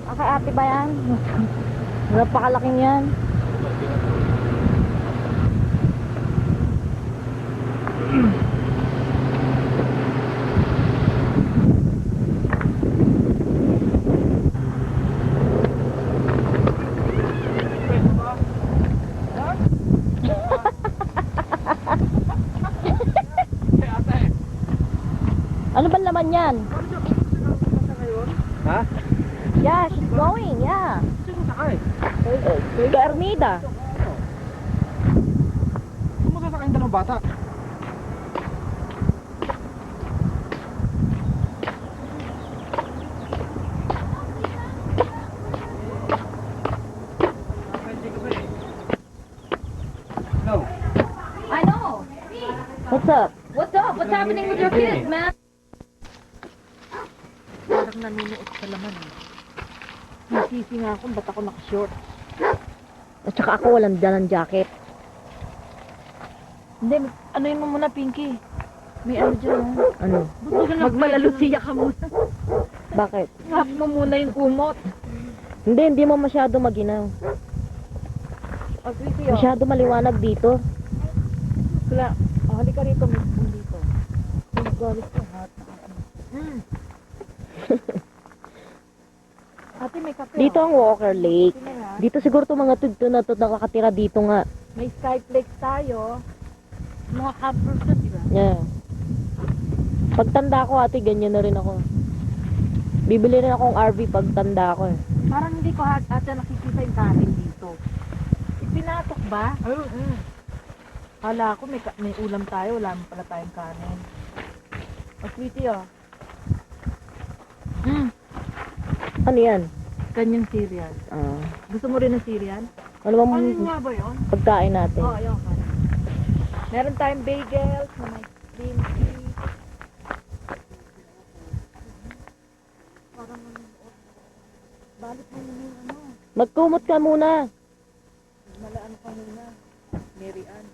S2: Ah, kay ate ba yan? Napakalaking yan. Ano ba laman yan?
S3: Ha?
S2: Yeah, she's going, yeah. Kay Armida.
S3: Kung masasakay yung dalawang bata. No.
S4: I know.
S2: What's up?
S4: What's up? What's happening with your kids, man?
S2: Parang nanunuot sa laman eh. Nasisi nga ako, ba't ako naka-short? At saka ako walang dalang jacket.
S4: Hindi, ano yun mo muna, Pinky? May ano dyan,
S2: Ano?
S4: Magpalalusiya ka muna.
S2: Bakit?
S4: Hap mo muna yung kumot.
S2: Hindi mo masyado maginaw. Masyado maliwanag dito.
S4: Kala, halika rito, may spoon dito. Galit ko, hot. Ate, may kape.
S2: Dito ang Walker Lake. Dito siguro to mga tudto na to nakakatira dito nga.
S4: May skyflakes tayo. Mga campers na, di ba?
S2: Yeah. Pagtanda ko, ate, ganyan na rin ako. Bibili rin akong RV pagtanda ko eh.
S4: Parang hindi ko ata nakikita yung kanin dito. Pinatok ba? Hala ko may ulam tayo, wala mo pala tayong kanin. Oh, sweetie, oh.
S2: Ano yan?
S4: Kanyang cereal.
S2: Ah.
S4: Gusto mo rin ng cereal?
S2: Ano bang
S4: Ano nga ba yun?
S2: pagkain natin?
S4: Oo, ayun ka. Meron tayong bagels na may cream cheese. Parang balik mo na yung ano.
S2: Magkumot ka muna.
S4: Malaan kanina. Mary Ann.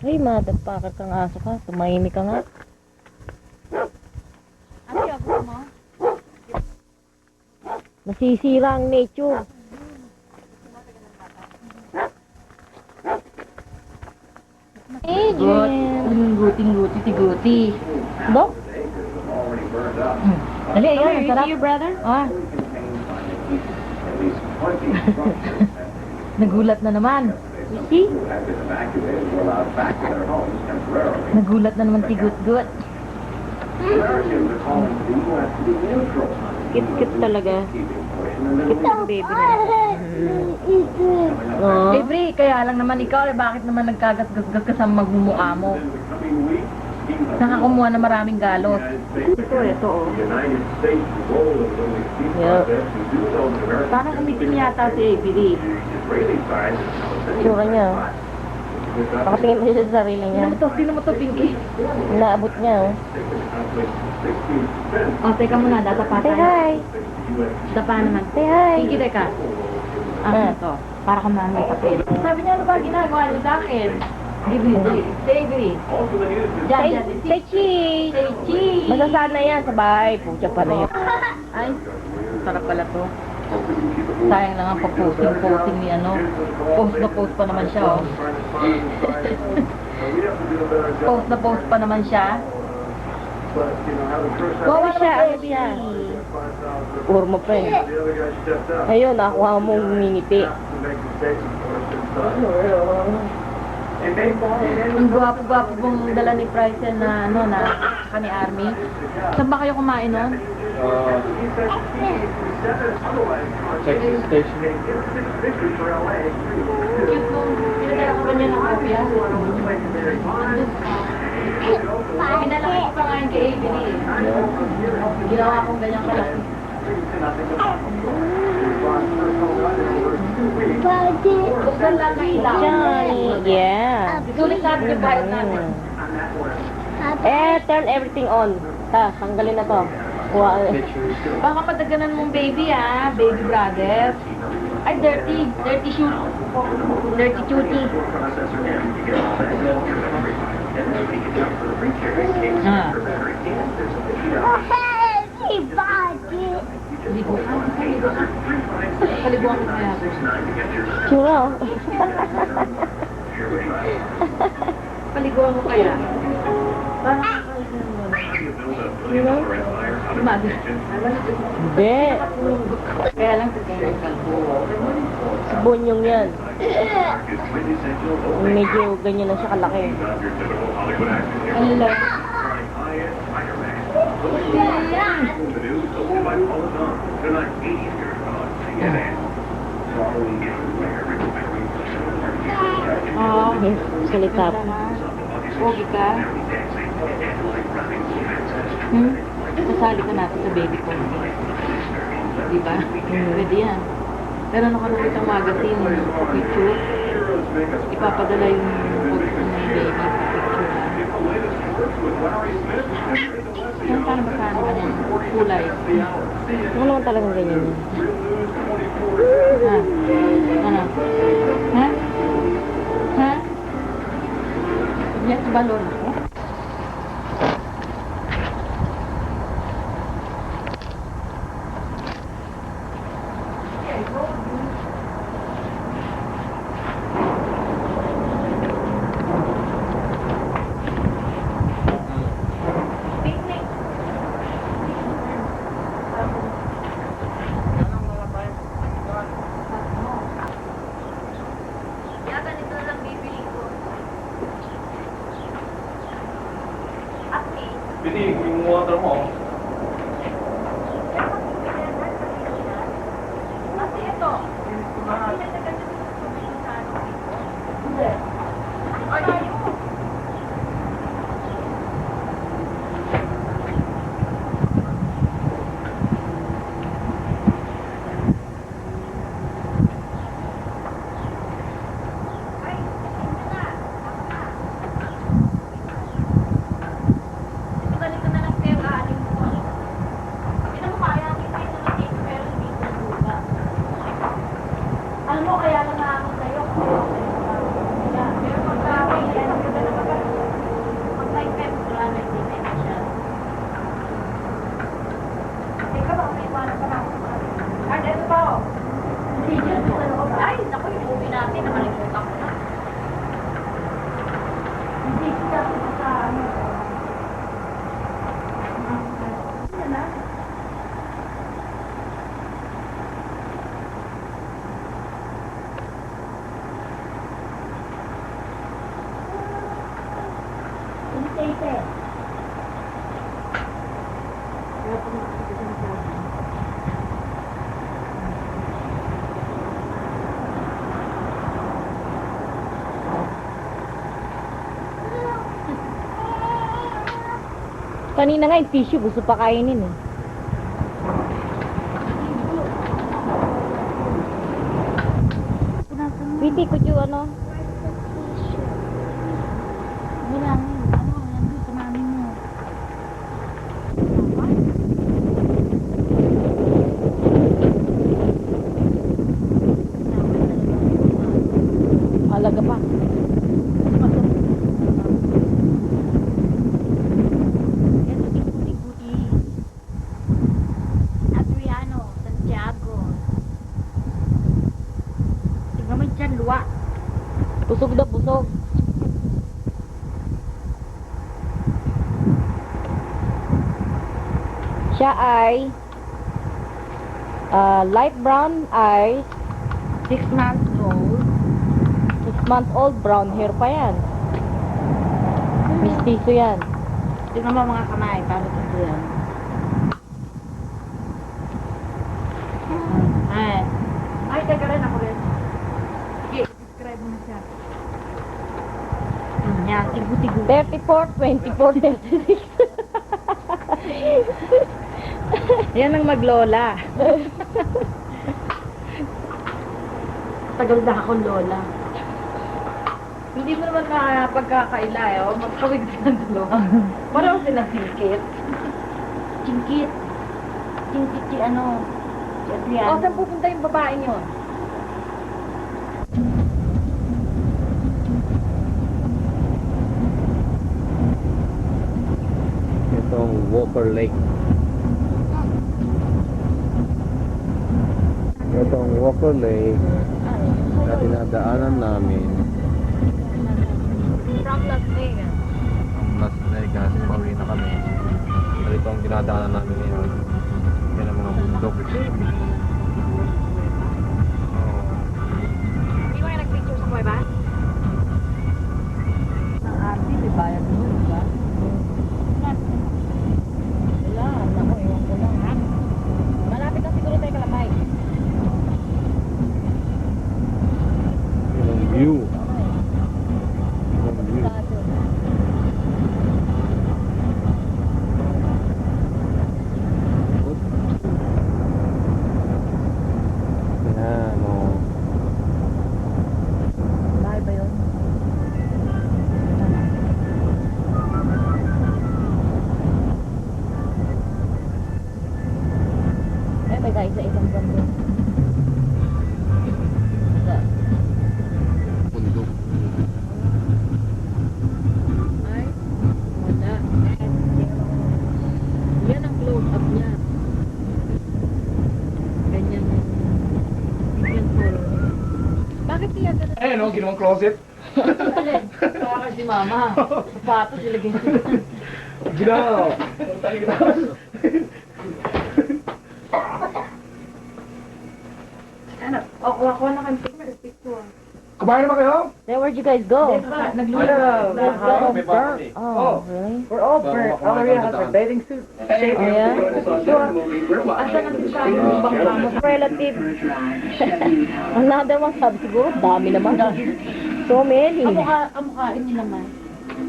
S2: Ay, motherfucker kang aso ka. Tumahimik ka nga.
S4: Ano yung gusto mo?
S2: Nasisira ang nature. Adrian.
S4: Guti.
S2: Dok?
S4: Dali, ayun.
S5: you
S4: Sarap.
S5: see your brother?
S4: Ah. Nagulat na naman.
S5: You see?
S4: Nagulat na naman si Gut-Gut.
S2: Kit-kit talaga. Kit ang baby na. Oh.
S4: Avery, kaya lang naman ikaw, bakit naman nagkagas-gas ka sa magmumukha mo? Nakakumuha na maraming galos. Ito, oh.
S2: Yeah.
S4: Parang umitim yata si Avery.
S2: Sura niya. Nakatingin pa siya sa sarili niya.
S4: Sino mo to, Pinky?
S2: Naabot niya, oh.
S4: Oh, teka muna, data pa
S2: Say hi.
S4: Dapa naman.
S2: Say hi.
S4: Pinky, teka. To. Para ka namin papel. Sabi niya, ano ba ginagawa niyo sa akin? Avery. Say Avery.
S2: Say, say cheese.
S4: Say cheese.
S2: Masasana yan sa bahay. Pucha pa na yun.
S4: Ay, sarap pala to. Sayang lang ang pag-posting ni ano. Post na post pa naman siya, oh. Post na post pa naman siya.
S2: Ano siya? Ano siya? Urmo pa eh. Ayun, nakuha mong ngingiti.
S4: Ang gwapo-gwapo pong dala ni Bryson na ano na saka ni Army. Saan ba kayo kumain nun?
S3: Texas Station.
S4: Cute nung pinadala ko ba niya ng kopya? Pinadala ko pa ngayon kay Avery. Ginawa kong ganyang kalaki. Buksan lang ng ilaw.
S2: Johnny. Yeah.
S4: Sulit natin yung bayad natin.
S2: Turn everything on. Tanggalin na to. Kuha.
S4: Baka madaganan mong baby, ah. Baby brother. Ay, dirty. Dirty shoot. Dirty cutie. Ah. Ligo ka. Ligo ka. Paliguan ko kaya.
S2: Sura.
S4: Paliguan mo kaya. Lumabi.
S2: Hindi.
S4: Kaya lang sa kanya ng kalbo.
S2: Bonyong yan. Medyo ganyan na siya kalaki.
S4: Hello. Oh,
S2: Yes, salita.
S4: pogi ka. Sasali ka natin sa baby ko. Di ba? Pwede yan. Pero nakalungit ang magazine, picture. Ipapadala yung pogi ko na yung baby sa picture. Yan, paano ba saan ba yan? Kulay.
S2: Ano naman talagang ganyan yan?
S4: Ha? Ano? Ha? Ha? Yes, balon ako.
S3: Pili, yung water mo.
S4: Kasi ito. Hindi. Ay, ganito na lang kayo kaanin mo. Hindi na mo kaya kita yung natin pero hindi ko buka. Alam mo, kaya lang namin sa'yo. Kaya, pero pagka yan, maganda na pag-light time, wala na hindi na siya. Teka ba, may iwanan pa na ako. Ay, eto pa oh. Ay, naku, yung movie natin, nakalimutan ko na. Hindi siya sa ano. Yan na. Irritated.
S2: Kanina nga yung tissue, gusto pa kainin eh. Piti, could you ano? Alaga pa.
S4: Adriano, Santiago. Tingnan mo dyan, luwa.
S2: Busog na busog. Siya ay light brown eyes,
S4: 6 months old.
S2: 6-month-old, brown hair pa yan. Mistiso yan.
S4: Tingnan mo mga kamay, paano ito yan? Ay, teka rin ako rin. Sige, subscribe mo na siya. Yan, tigu-tigu.
S2: 34, 24, 36.
S4: Yan ang maglola. Tagal na akong lola. Hindi mo naman pagkakaila eh. O, magkawig silang dalawa. Parang silang singkit. Singkit. Singkit si ano. Si Adriano. O, saan pupunta yung babaeng yun?
S3: Itong Walker Lake. Itong Walker Lake na dinadaanan namin.
S2: From Las Vegas.
S3: Las Vegas, pauwi na kami. Ito ang dinadaanan namin ngayon. Yan ang mga bundok.
S2: Hindi mo kayo nag-picture sa kuweba?
S4: Ang ate, may bayan mo, di ba?
S2: Wala, naku, ewan ko lang ha. Malapit na siguro tayo Kalabay.
S3: Yan ang view. Yan ang view. Yan, oh.
S2: Bahay ba yun? Eh, may kaisa-isang bando.
S3: Bundok.
S2: Ay, wala. Yan ang close-up niya. Ganyan yan. Ganyan polo. Bakit kaya ganun?
S3: Eh, no, ginawang closet.
S4: Baka si mama. Sapatos, ilagay siya.
S3: Ginaw.
S4: Ano? O, kuha na kayong picture.
S7: Kumain naman kayo?
S2: Then where'd you guys go?
S3: May bago eh.
S2: Oh, really?
S8: We're all burnt. Valeria has her bathing suit.
S2: Oh, yeah? Relative. Another one sabi siguro, dami naman. So many.
S5: Kamukhain nila naman.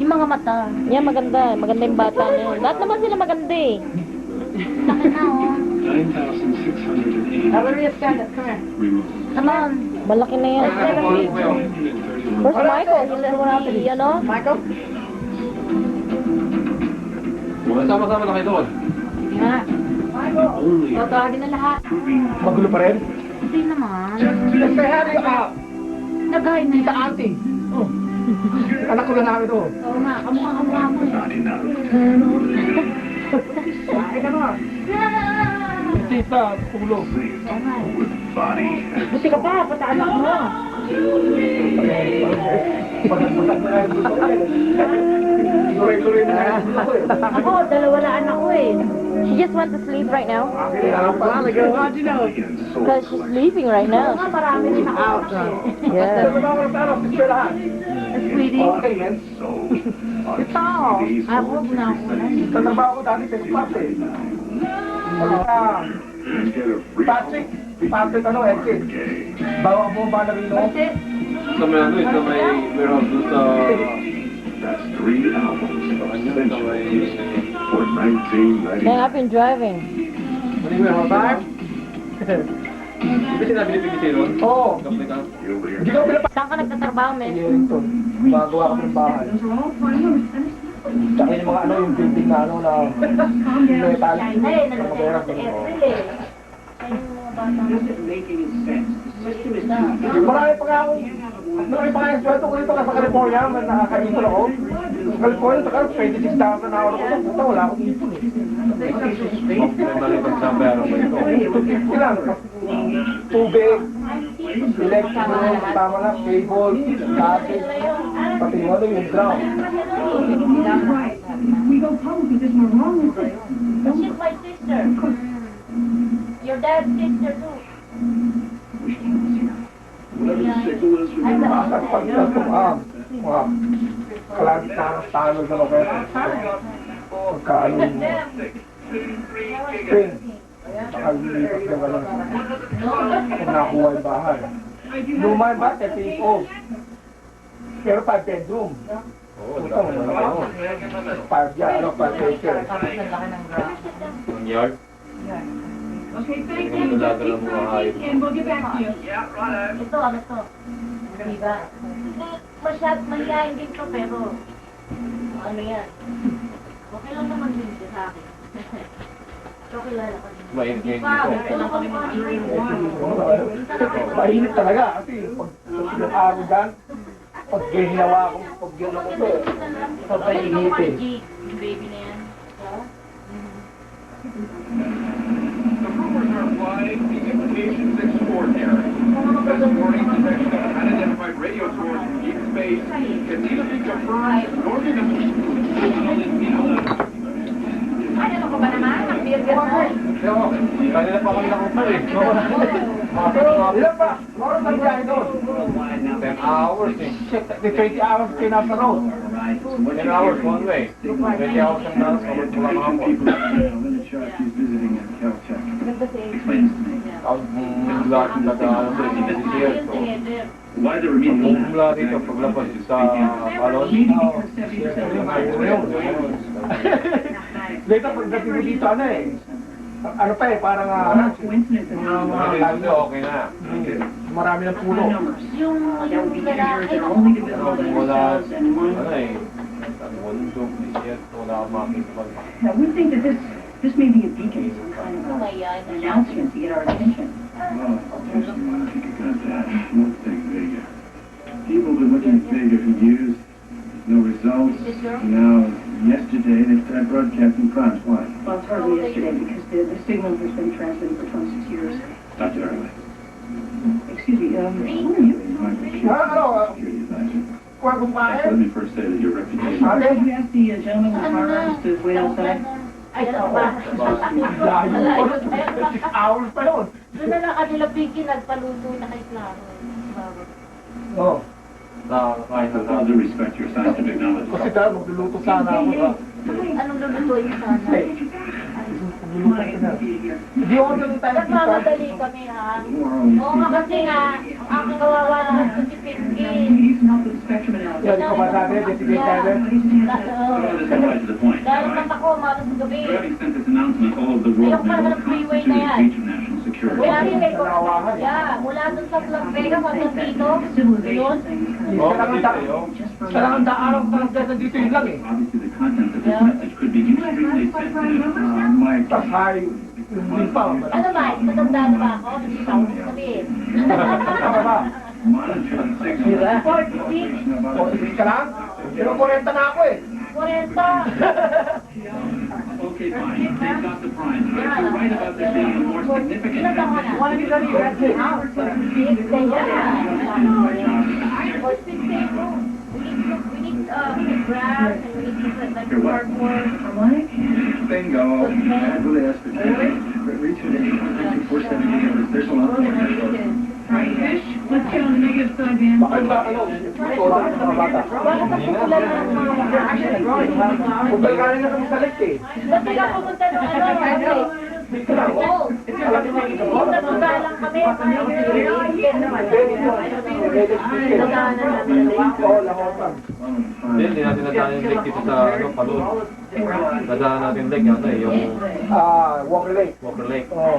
S5: Yung mga mata.
S2: Yan, maganda. Maganda yung bata na yun. Lahat naman sila maganda eh.
S5: Laki na oh.
S9: 9,608
S8: Valeria, stand up. Come here.
S9: removed.
S5: Come on.
S2: Malaki na yan. Where's Michael? Si, ano?
S8: Michael?
S3: Sama-sama na kayo doon.
S5: Nga.
S9: Only
S5: O, tawagin na lahat.
S7: Magulo pa rin?
S5: Hindi naman.
S7: Let's say hi to
S5: Naghain na
S7: Tita
S5: yan.
S7: Auntie. Oh. Anak ko na namin to.
S5: Oo nga, kamukha mo eh.
S9: not enough.
S7: Ay ka na. Tita, tulog.
S5: Oo nga eh.
S9: Body
S8: Buti ka pa, pati anak mo.
S7: Patag-patag na yung gusto ko eh. Luray-luray na yung gusto ko eh.
S8: Ako, dalawa na anak ko eh.
S2: She just went to sleep right now.
S8: How'd you know?
S2: Because she's sleeping right
S8: Oo
S2: now.
S8: nga, marami rin ako eh.
S2: Yeah.
S8: Sweetie.
S7: Okay, man.
S8: Ito. Ako, ginakunan.
S7: Sa trabaho ko dati, sa parte. Patrick. Patrick, ano, Edkid. Bawa mo ba na rin, no?
S3: Sa may ano, sa may warehouse doon sa...
S9: That's 3 albums of
S3: Sa
S9: centuries
S3: may...
S9: for
S2: Man,
S9: 1999.
S2: I've been driving.
S3: Ano yung warehouse? Barb? Di ba sinabi ni Piggy ron?
S7: Oo.
S3: Kapli ka?
S7: Hindi ko pinapakita.
S2: Saan ka nagtatrabaho,
S7: Sa
S2: men?
S7: Yerington. Magawa kami ng bahay. Tsaka yung mga ano, yung building na ano na metal.
S5: Ay,
S7: Mga warehouse
S5: sa
S7: na-
S5: April eh. Ay, yung mga bata.
S7: Marami pa nga ako. Marami pa nga yung sweldo ko dito sa California. Nakakaipon ako. Sa California, saka 26,000 na ako. Puta, wala akong ipon eh.
S3: May malipat sa pera mo ito.
S7: Ilan? Tubig, electric, tama na, cable, cable, pati yung ano yung ground.
S5: She's my sister. Your dad's sister too.
S7: Bakit pag natuang, mga kalagit na ng tanol na mga pagkaano yung spring. Nakalipas na gano'n. Kung nakuha yung bahay. Luma yung bahay, 30 years old. Pero 5 bedroom.
S3: Oo,
S7: Puta mo na ako. 5 yan, ano, 5 acres.
S3: Ang yard? Hindi ko laga ng mga hayop.
S5: Ito, ano to? Diba? Mahihayin din to, pero ano yan? Okay lang naman din siya sa akin. So, kilala ko din.
S3: Mainit ngayon dito.
S5: Kailan kami
S7: Mainit talaga kasi pag sinakaro dyan, pag ginawa ko, pag ginawa ko to, sabay init eh.
S5: Yung baby na yan.
S10: The rumors are flying, the implications extraordinary. This morning, detection of unidentified radio source in deep space can neither be confirmed nor denied.
S8: Ay, ano ka ba naman? Ang beer mo.
S3: Kanina pa kami nakupa eh.
S7: Ilan pa? Oras ang biyahe doon?
S3: 10 hours eh.
S7: Shit, the 20 hours kayo nasa road.
S3: 10 hours one way. 20 hours ang nasa covered ko lang ako. Ang lahat ng nag-aaral doon, hindi so.
S9: Why the
S3: Ang
S9: remedial
S3: mumula dito paglabas sa balon.
S7: Later, pagdating mo dito, ano eh, ano pa eh, parang
S3: Hindi, okay na.
S7: marami ng puno.
S5: Yung lalaki,
S3: Wala, ano eh, bundok, isiyat, wala akong makikita.
S11: Now, we think that this may be a beacon, some kind of
S5: mahihayin
S11: an
S5: na siya.
S11: announcement to get our attention.
S9: Well, there's a lot to got that. One thing, Vega. People have been looking at Vega for years. No results. Now, yesterday, they started broadcasting France. Why?
S11: Well, it's hardly yesterday because the signal has been transmitted for 26 years.
S9: Dr. Early.
S11: Excuse me, who are you?
S9: Security advisor. Let me first say that your reputation...
S11: Did you ask the gentleman with the markers to wait outside?
S5: Ay, ito ba?
S7: Layo po, 6 hours pa yun.
S5: Doon na lang kanila Pinky nagpaluto na kay Claro.
S7: Oo.
S3: Nakakain
S9: With
S3: na
S9: all due respect to your scientific knowledge,
S7: Kasi tayo, magluluto sana ako ba?
S5: Anong lulutuin sana?
S7: Steak. Magluluto ka na. Hindi ako lang tayo dito.
S5: Nagmamadali kami ha.
S9: you are on
S5: Oo nga kasi nga, ang kawawa naman ko si Pinky.
S11: He's not the spectrum analysis.
S7: Yan, ikaw ba sabi? Designated natin?
S9: Let's get right to the point.
S5: Dahil naman ako, malas ng gabi.
S9: Having sent this announcement, all of the world
S5: Ayoko pala
S9: knows
S5: ng freeway
S9: constitutes
S5: na yan.
S9: a breach of national security.
S5: Mula rin kay yeah, mula dun sa Las Vegas hanggang dito. Yun.
S7: Isa lang ang daan. Isa lang ang daan ang talaga nandito yun lang eh.
S9: Obviously, the content of this message could be extremely sensitive. My
S7: Tapos high, yung din pa.
S5: Ano ba? Matanda na ba ako? Hindi pa ako sabihin.
S7: Tama ba?
S9: monitoring signals.
S5: 46,
S7: O, sige ka lang? Pero 40 na ako eh.
S5: 40.
S9: Okay, fine. They've got the prize. But if you're right about there being a more significant
S5: Ilan ako na?
S9: message,
S5: One of you got your house. 6,
S9: my job is
S5: For 6 days, we need grass and we need to put like cardboard.
S9: bingo. Really ask for reach an 470. There's a lot of
S11: Let's get on the negative side, man.
S7: Bakit ba ano? Order ng mga bata.
S5: Bakit ang popular na ng mga
S7: Kung galing na kami sa lake eh.
S5: Ba't sila pumunta ng ano?
S7: Dito lang.
S5: Oo.
S7: Alam mo yung ito?
S5: Punta lang kami. Nadaanan namin ang lake.
S7: Oo, lahotan.
S3: Hindi, hindi natin nadaan yung lake dito sa ano, Palud. Nadaan natin yung lake yata eh, yung
S7: Walker Lake.
S3: Walker Lake.
S7: Oo.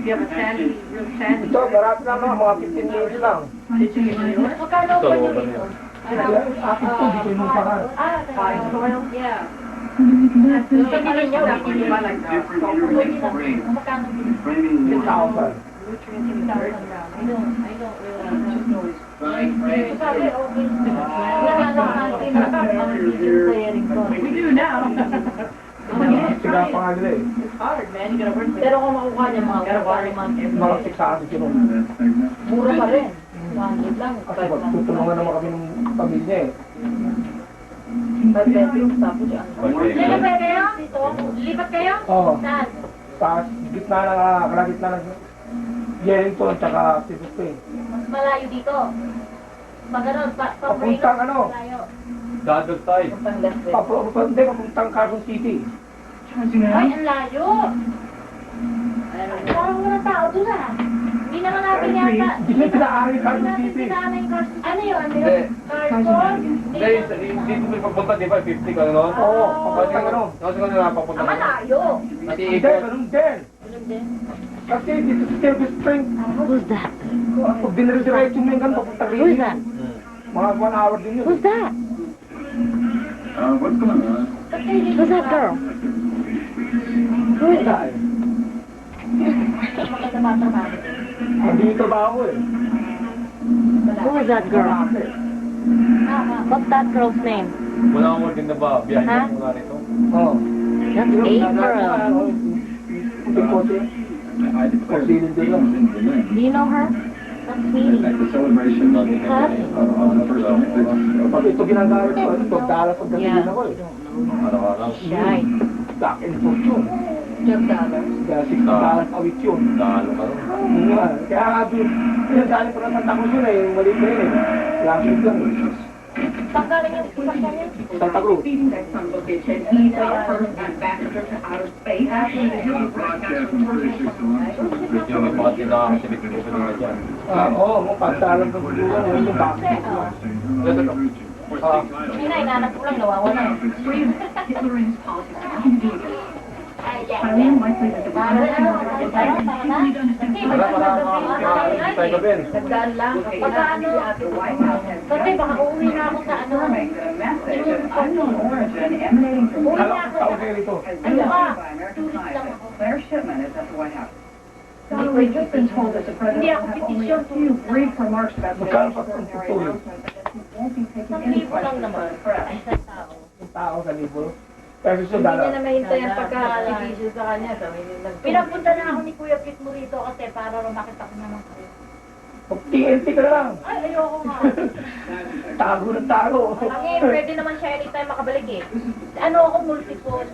S11: You have a sandy, real sandy.
S7: Ito, marami lang mga 15 minutes lang.
S5: Magkano
S3: Ito,
S5: ba
S3: lower
S5: yun?
S3: yun.
S7: Akin to, dito yung pakan.
S5: Yeah.
S11: Sabi niyo,
S5: Magkano
S9: framing
S7: 10,000.
S5: I don't realize. Sabi, okay.
S11: We do now.
S7: Sila pa nga nila eh.
S11: Hard, man. You gotta work with it.
S5: Pero kung makukuha niya mga
S7: Mga 600 yun.
S5: mura pa rin. 100 lang.
S7: Kasi tutulungan naman kami ng pamilya eh.
S5: 5 pesos tapos yan.
S3: Okay.
S5: Lilipat kayo? Dito? Lilipat kayo?
S7: Oo.
S5: Saan?
S7: Sa gitna ng, kalagitna ng Yellington tsaka Cebu Spring.
S5: Mas malayo dito. Pag ganun,
S7: Papuntang ano?
S5: malayo.
S3: Dadog tayo.
S7: Papuntang Quezon City.
S5: Ay, ang layo! Parang walang tao doon ah. Hindi naman natin yata.
S7: Hindi na pinaari Quezon
S5: Natin
S7: City.
S5: pinaan yung cars. Ano yun? Ano
S3: Hindi.
S5: yun? Carson?
S3: Hindi, hindi mo papunta, di ba? 50 ka no?
S7: Oo, papuntang ano?
S3: Kasi kung napapunta
S5: Ang malayo.
S7: Hindi,
S3: Natiikot.
S7: ganun din.
S5: Ganun din.
S7: Kasi dito sa Cebu Spring,
S2: Who's that?
S7: pag dinire-diretso mo yung ganun, papuntang
S2: Who's
S7: Rio.
S2: that?
S7: Mga 1 hour din yun.
S2: Who's that?
S9: what's going on?
S2: Who's that girl? Who is that?
S5: Maganda ba trabaho?
S7: Nandito ba ako eh?
S2: Who is that girl? What's that girl's name?
S3: Wala akong working na ba? Biyahe
S2: Ha?
S3: mo mula rito.
S7: Oo.
S2: That's April.
S7: Puti-puti.
S9: I declare
S7: Concealed din lang.
S9: in Berlin.
S2: Do you know her? That's Sweetie.
S9: At the celebration of the first Olympics.
S7: Pag ito ginagamit ko, ito, dalas ang gasilin ako eh.
S3: Araw-araw.
S2: Shy.
S7: Back and forth yun. Kaya $60 a week yun.
S3: Dalo ka rin.
S7: Yun nga. Kaya nga doon, pinagdali ko na Santa Cruz yun eh, mali ko yun eh. Last week lang eh.
S5: Tanggalin yung sasakyan niya.
S7: Santa Cruz.
S11: Next on location, he's our first ambassador to outer space.
S9: Broadcast from 36 to London.
S3: Yung may mga tinakasilit ko sa nila dyan.
S7: Oo, mo pagtalang ng bulugan, yun yung back.
S5: Hindi na, inanap ko lang, nawawala.
S11: Hitler and his politics have nothing to do with it. Highly unlikely that the
S3: Tayo ka, Ben.
S5: Nagdaan lang. Pagka ano,
S11: the White House has
S5: kasi baka uuwi na ako sa ano.
S11: confirming that a message of unknown origin emanating from
S5: Uuwi
S7: Kala
S5: na
S7: ko
S5: ako
S7: tao
S5: sa
S7: kayo rito.
S11: has
S5: ano
S11: been
S5: ka?
S11: done by American
S5: Tourist lang
S11: scientists.
S5: ako.
S11: Their shipment is at the White House. We've just been told that the president
S5: Hindi ako
S11: will have only
S5: petisyon,
S11: a few brief remarks about
S7: Magkano
S11: today's
S7: pa
S11: extraordinary
S7: tutuloy?
S11: announcement, but that he won't be taking
S5: Isang
S11: any
S5: libo lang
S11: questions
S5: naman.
S11: from the press.
S5: Isang tao.
S7: Yung tao sa libo. Pero siya
S4: Hindi niya
S7: dala.
S4: na mahintay ang pagka-issue sa kanya. Sabi niya,
S5: Pinapunta na ako ni Kuya Pete mo rito kasi para makita ko naman kayo.
S7: Pag TNT ka na lang.
S5: Ay, ayoko nga.
S7: Tago ng tago.
S5: Pwede naman siya anytime makabalik eh. Ano ako, multiple.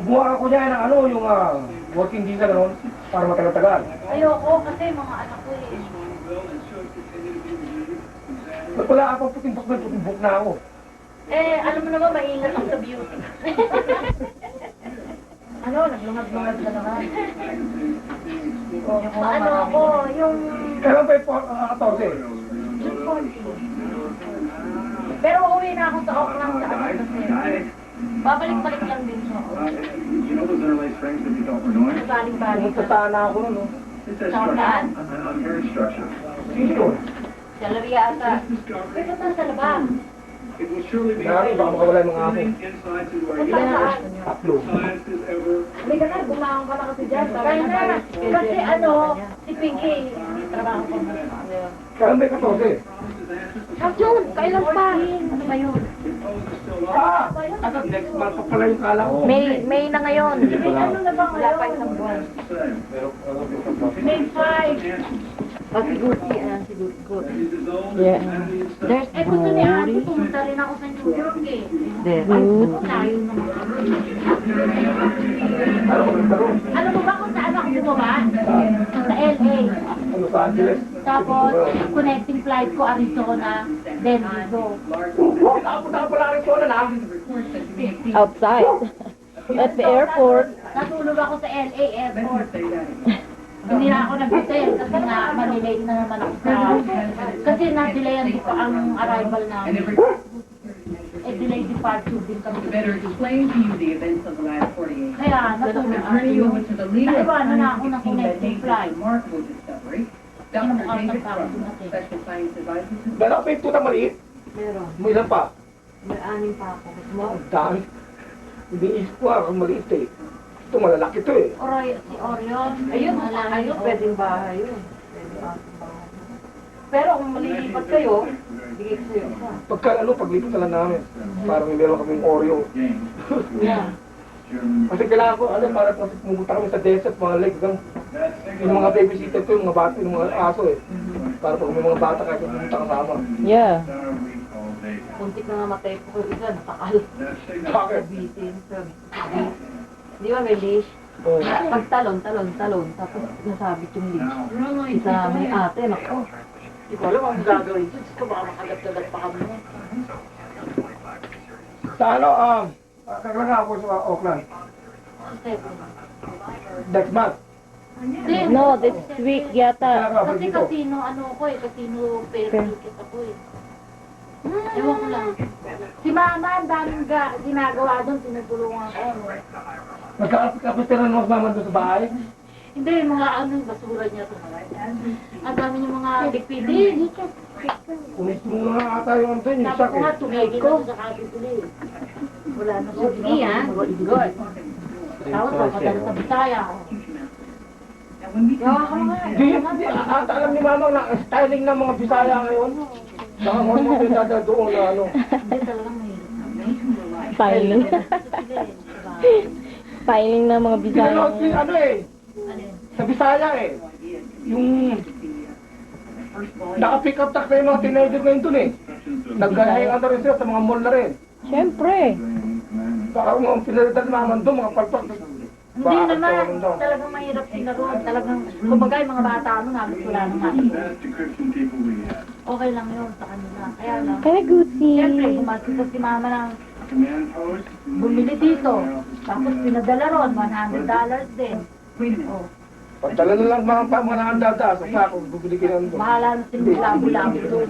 S7: Buha ko niya ng ano, yung working visa gano'n, para matagal-tagal.
S5: Ayoko kasi mga anak ko eh.
S7: Ba't wala akong puting buk na ako?
S5: Eh, alam mo naman, maingat ako sa beauty. Ano, naglungad-lungad ka naman. Paano ako, yung...
S7: Kailan ba yung 14?
S5: June 14. Pero uuwi na ako sa Auckland sa ano kasi. Babalik-balik lang din siya.
S9: You know those interlace springs that you don't renew?
S5: Baling-balik.
S7: Pumunta na ako nun, no?
S9: It's a
S5: Saan?
S9: structure. A very structure.
S7: Sino yun?
S5: Sa Laria ata. Pero saan sa labang?
S9: It will surely be
S7: Nari, baka makawala yung mga ako.
S9: insight to where
S5: Kung
S9: you
S5: saan?
S7: Tatlo.
S9: science is ever.
S5: Hindi ka na, bumangon ka na kasi dyan. Kaya na. Kasi ano, si Pinky, trabaho ko na.
S7: Kailan ba yung 14?
S2: June, kailan pa?
S5: Ano ba yun?
S7: Ah! Ano, next month pa pala yung kala ko.
S2: May na ngayon.
S5: May ano na ba
S4: Wala pa
S5: ngayon?
S4: isang buwan.
S5: May 5.
S2: Oh, si Gucci, si Gucci.
S9: Yeah.
S2: There's
S5: Eh, gusto ni Ate, pumunta rin ako sa New York eh.
S2: There's
S5: Ay, layo naman.
S7: Ano ko nagkaroon?
S5: Alam mo ba kung saan ako bumaba? Sa LA.
S7: Los Angeles.
S5: Tapos, connecting flight ko, Arizona, then Vigo.
S7: Nakapunta ka pala Arizona na.
S2: outside. At the airport.
S5: Natulog ako sa LA airport. Hindi na ako nag-hotel kasi nga malilate na naman ako sa... Kasi na-delayan ko ang arrival namin. Eh, delayed departure din kami.
S11: Better explain to you the events of the last 48
S5: Kaya,
S11: Let us
S5: natulog
S11: turn you over to the leader of
S5: Naiwanan na ako
S11: the
S5: ng
S11: team that
S5: connecting
S11: made
S5: flight.
S11: this remarkable discovery. Dr. David Crum, Special Science Advisor to
S7: Dala pa yung tuta maliit.
S2: Meron.
S7: May ilan pa?
S2: May anim pa ako.
S7: Ang dami. Hindi isip ko ang maliit eh. Ito malalaki to eh.
S5: Si Orion.
S4: Ayun, ayun, pwedeng bahay yun. Pwede ating bahay. Pero kung malilipat kayo, bigay ko sa'yo isa.
S7: Pagka ano, paglipat na lang namin. Parang meron kaming Oreo.
S4: Yeah.
S7: Kasi kailangan ko, ano, para pumunta kami sa desert, mga legs, yung mga babysitter ko, yung mga bata, yung mga aso eh. Para pag may mga bata kahit pumunta kasama.
S2: Yeah.
S4: Puntik na nga matay ko yung isa, natakal.
S7: Bakit?
S4: Bitin. Di ba may leash?
S7: Oh.
S4: Pagtalon, tapos nasabit yung leash. Isa may ate, naku. Di ko alam ang gagawin ko. Diyos ko, baka makagat-kagat pa kami.
S7: Sa ano, kailangan ako sa Auckland. Next month.
S5: Hindi.
S2: No, this week yata.
S5: Kasi casino, ano ako eh, casino fair ticket ako eh. Ewan ko lang. Si Mama, ang daming ginagawa doon, tinutulungan ko. No?
S7: Magkakapit na mas naman doon sa bahay.
S5: Hindi, mga ano, basura niya to. Ang dami yung mga liquidin.
S7: Kumisto mo na ata yung ano doon, yung
S5: Sabi
S7: shock
S5: ko nga,
S7: eh.
S5: tumigil ako sa kapituli. Wala na siya. Iyan, good. Tapos papadala sa Bisaya.
S7: Hindi, alam ni Mama na styling ng mga Bisaya ngayon. Saka mo mo pinadala doon na ano.
S5: Hindi talagang mahirap.
S2: Styling. Styling ng mga Bisaya.
S7: Pinanood ko yung ano eh. Sa Bisaya eh. Yung naka-pick up tax na yung mga teenager ngayon doon eh. Nag-hang ano rin sila sa mga mall na rin.
S2: Siyempre.
S7: Saka mga pinalitan naman doon, mga palpak.
S5: Hindi naman, talagang mahirap sila roon. Talagang, kumbaga yung mga bata ano, halos wala naman. Okay lang yun sa kanila. Kaya lang.
S2: Kaya Gucci.
S5: Siyempre, gumastos si Mama ng bumili dito. Tapos pinadala ron, $100 din. Oh.
S7: Pagdala na lang mga dada sa sako, bubili ka lang doon.
S5: Mahala na sila labo-labo doon.